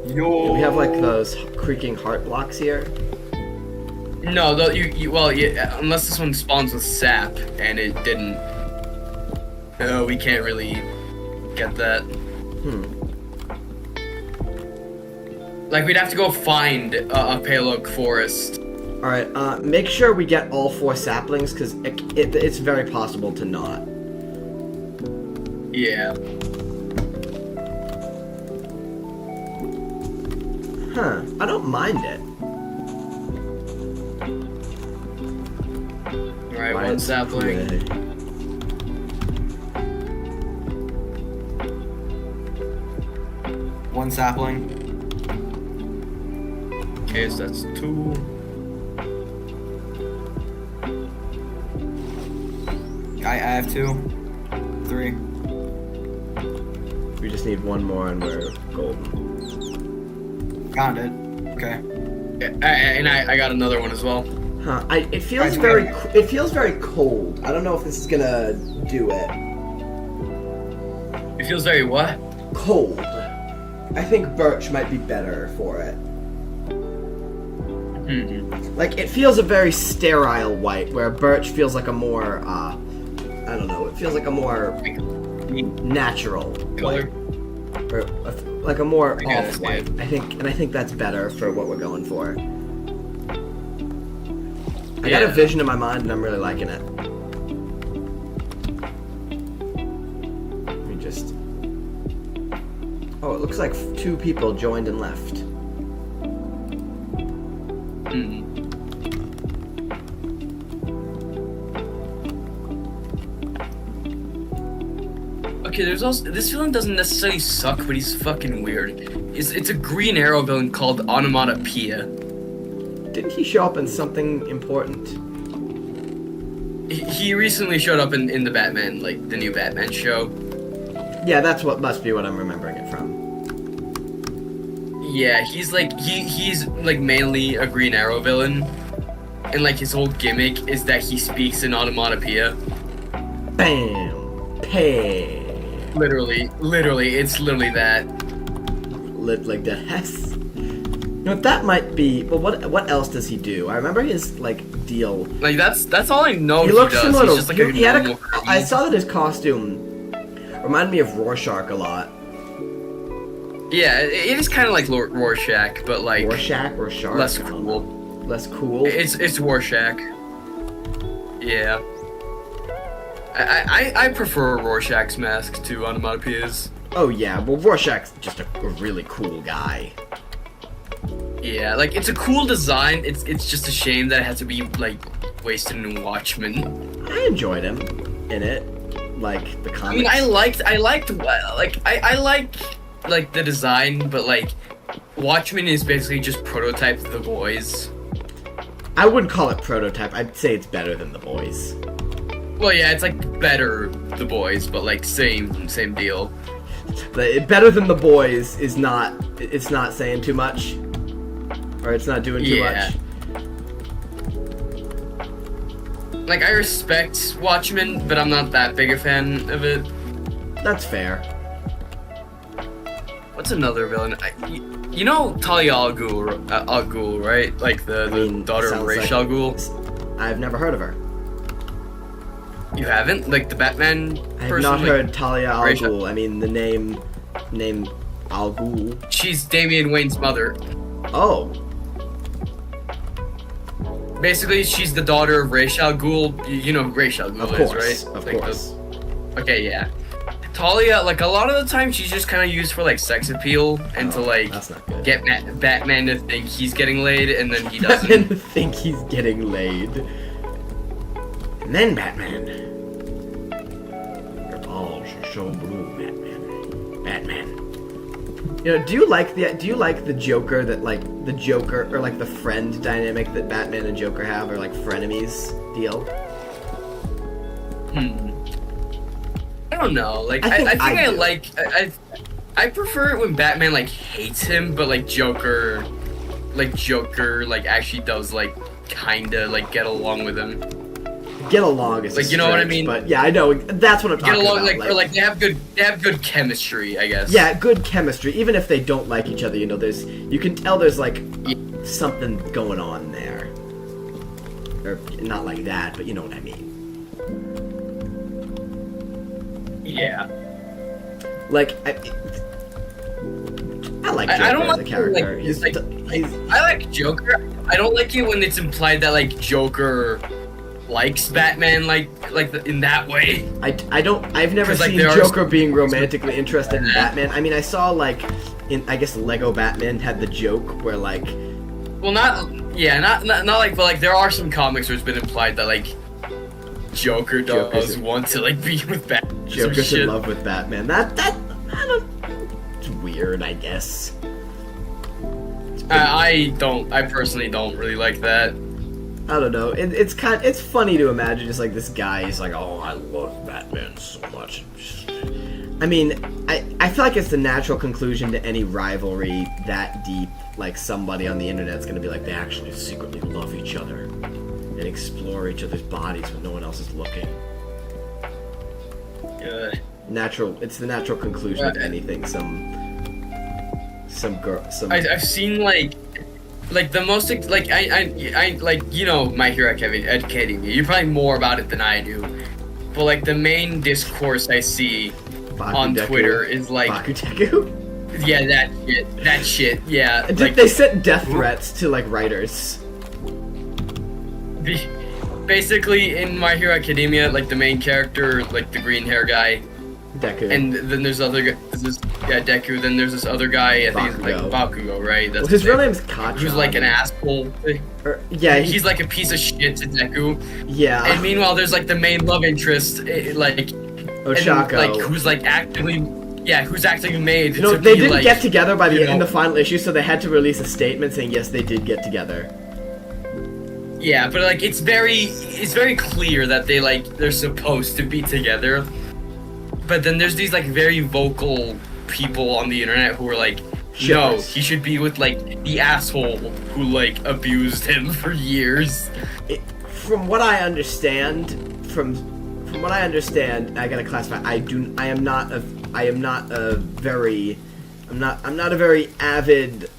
Yo. Do we have like those creaking heart blocks here? No, though well, yeah, unless this one spawns with sap, and it didn't. We can't really get that. Like, we'd have to go find a pale oak forest. Alright, make sure we get all 4 saplings, because it's very possible to not. Yeah. Huh, I don't mind it. Alright, one sapling. One sapling. Okay, so that's 2. I have 2. 3. We just need one more and we're golden. Found it. Okay. And I got another one as well. Huh? It feels very cold. I don't know if this is gonna do it. It feels very what? Cold. I think birch might be better for it. Like, it feels a very sterile white, where birch feels like a more, I don't know, it feels like a more natural Color. white. Or, like a more off-white. I think that's better for what we're going for. I got a vision in my mind, and I'm really liking it. Let me just... Oh, it looks like 2 people joined and left. Okay, there's also this villain doesn't necessarily suck, but he's fucking weird. It's a Green Arrow villain called Onomatopoeia. Didn't he show up in something important? He recently showed up in the Batman, like the new Batman show. Yeah, that's what must be what I'm remembering it from. Yeah, he's like mainly a Green Arrow villain, and like his whole gimmick is that he speaks in onomatopoeia. Bam, pay. Literally, it's literally that. Like the Hess. You know, that might be. But what else does he do? I remember his like deal. Like that's all I know. He looks does. similar He's to. just like He had normal I saw that his costume reminded me of Rorschach a lot. Yeah, it is kind of like Rorschach, but like Rorschach. less cool. Less cool. It's Rorschach. Yeah. I prefer Rorschach's mask to Onomatopoeia's. Oh yeah, well Rorschach's just a really cool guy. Yeah, like it's a cool design. It's just a shame that it had to be like wasted in Watchmen. I enjoyed him in it, like the comics. I mean, I liked like the design, but like Watchmen is basically just prototype of The Boys. I wouldn't call it prototype. I'd say it's better than The Boys. Well, yeah, it's like better The Boys, but like same deal. Better than The Boys is not. It's not saying too much, or it's not doing too much. Like I respect Watchmen, but I'm not that big a fan of it. That's fair. What's another villain? You know Talia al Ghul, right? Like the daughter of Ra's al Ghul. I've never heard of her. You haven't? Like the Batman I have person? not like, heard Talia al Ra's al- Ghul. I mean the name Al Ghul. She's Damian Wayne's mother. Oh. Basically, she's the daughter of Ra's al Ghul. You know who Ra's al Ghul is, right? Of Like course. Okay, yeah. Talia, like a lot of the time, she's just kind of used for like sex appeal and to like that's not good. get Batman to think he's getting laid, and then he Batman doesn't. think he's getting laid. And then Batman. Your balls are so blue, Batman. You know, do you like the Joker that like the Joker or like the friend dynamic that Batman and Joker have, or like frenemies deal? I don't know. Like I think I prefer it when Batman like hates him, but like Joker like actually does like kinda like get along with him. Get along is like, you know what I mean? But yeah, I know that's what I'm talking Get along about. like or like they have good chemistry, I guess. Yeah, good chemistry. Even if they don't like each other, you know, you can tell there's like something going on there. Or not like that, but you know what I mean. Yeah. Like I like Joker I don't as like a character. Like, I like Joker. I don't like it when it's implied that like Joker likes Batman like in that way. I've never 'Cause, like, seen there are Joker being romantically interested in Batman. I mean, I saw like in I guess Lego Batman had the joke where like Well, not like, but like there are some comics where it's been implied that like Joker does want to like be with Batman. Joker's in love with Batman. That it's weird, I guess. I personally don't really like that. I don't know. It's funny to imagine just like this guy. He's like, oh, I love Batman so much. I mean, I feel like it's the natural conclusion to any rivalry that deep. Like somebody on the internet's gonna be like, they actually secretly love each other. and explore each other's bodies when no one else is looking. Good. It's the natural conclusion of anything. I've seen like the most like I like, you know, My Hero Academia. You're probably more about it than I do, but like the main discourse I see on Twitter is like Bakudeku? Yeah, that shit. Yeah, like, they sent death threats to like writers. Basically, in My Hero Academia, like the main character, like the green hair guy, Deku, and then there's Deku. Then there's this other guy. I think it's like Bakugo, right? That's his real name's Kacha. Who's like an asshole. Yeah, he's like a piece of shit to Deku. Yeah. And meanwhile, there's like the main love interest, like Oshako, like who's like actively. Yeah, who's actually made? No, to they be, didn't like, get together by the end of the final issue, so they had to release a statement saying yes, they did get together. Yeah, but like it's very clear that they're supposed to be together. But then there's these like very vocal people on the internet who are like, no, he should be with like the asshole who like abused him for years. From what I understand, I gotta classify. I'm not a very avid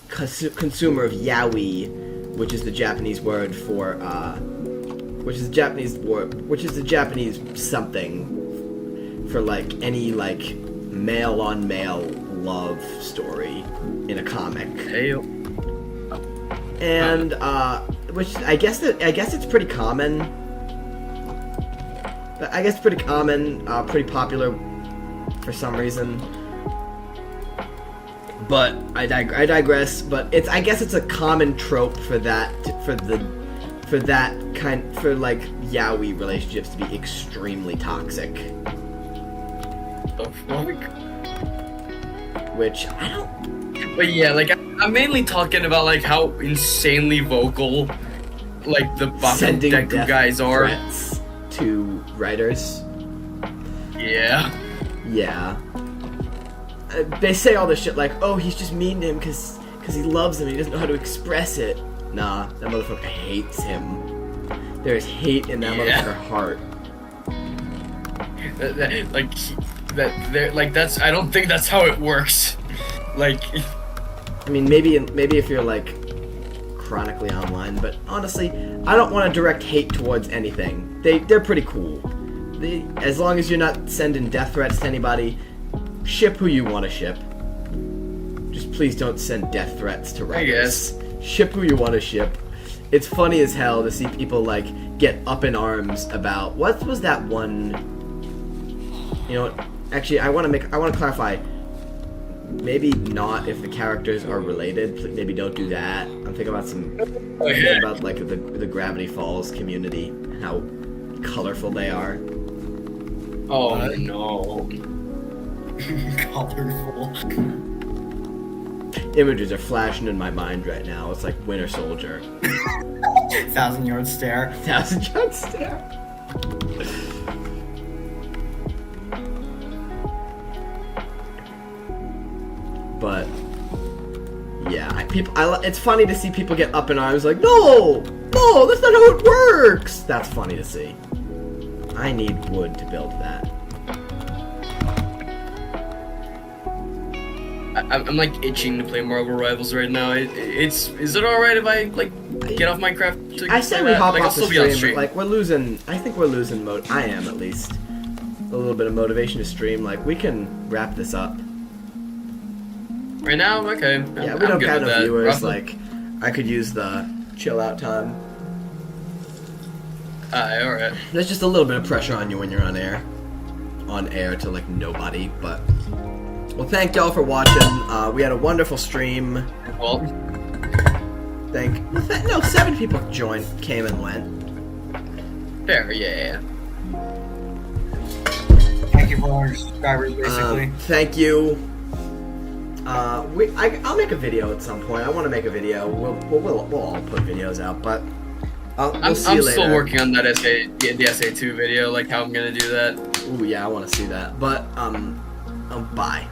consumer of yaoi, which is the Japanese word for which is the Japanese something for like any like male on male love story in a comic. And which I guess it's pretty common. I guess pretty common, pretty popular for some reason. But I digress. But I guess it's a common trope for like yaoi relationships to be extremely toxic. The fuck? Which I don't. But yeah, like I'm mainly talking about like how insanely vocal like the Bakudeku guys are. Threats to writers. Yeah. Yeah. They say all this shit like, oh, he's just mean to him because he loves him and he doesn't know how to express it. Nah, that motherfucker hates him. There's hate in that motherfucker heart. That's I don't think that's how it works. Like, I mean, maybe if you're like chronically online, but honestly, I don't want to direct hate towards anything. They're pretty cool. As long as you're not sending death threats to anybody, ship who you want to ship. Just please don't send death threats to writers. I guess. Ship who you want to ship. It's funny as hell to see people like get up in arms about what was that one. You know what? Actually, I want to clarify. Maybe not if the characters are related. Maybe don't do that. I'm thinking about about like the Gravity Falls community and how colorful they are. Oh no. Colorful. Images are flashing in my mind right now. It's like Winter Soldier. 1,000-yard stare. 1,000-yard stare. But yeah, it's funny to see people get up in arms like, no, that's not how it works. That's funny to see. I need wood to build that. I'm like itching to play Marvel Rivals right now. Is it alright if I like get off Minecraft? I say we hop like, off the stream. Like I think we're losing I am at least a little bit of motivation to stream. Like we can wrap this up. Right now, okay. Yeah, we don't have enough viewers. Like I could use the chill out time. Alright. There's just a little bit of pressure on you when you're on air to like nobody, but. Well, thank y'all for watching. We had a wonderful stream. Well, 7 people came and went. Fair, yeah. Thank you for all your subscribers, basically. Thank you. I'll make a video at some point. I want to make a video. We'll all put videos out, but we'll see you later. I'm still working on that the SA2 video, like how I'm gonna do that. Ooh, yeah, I want to see that. But bye.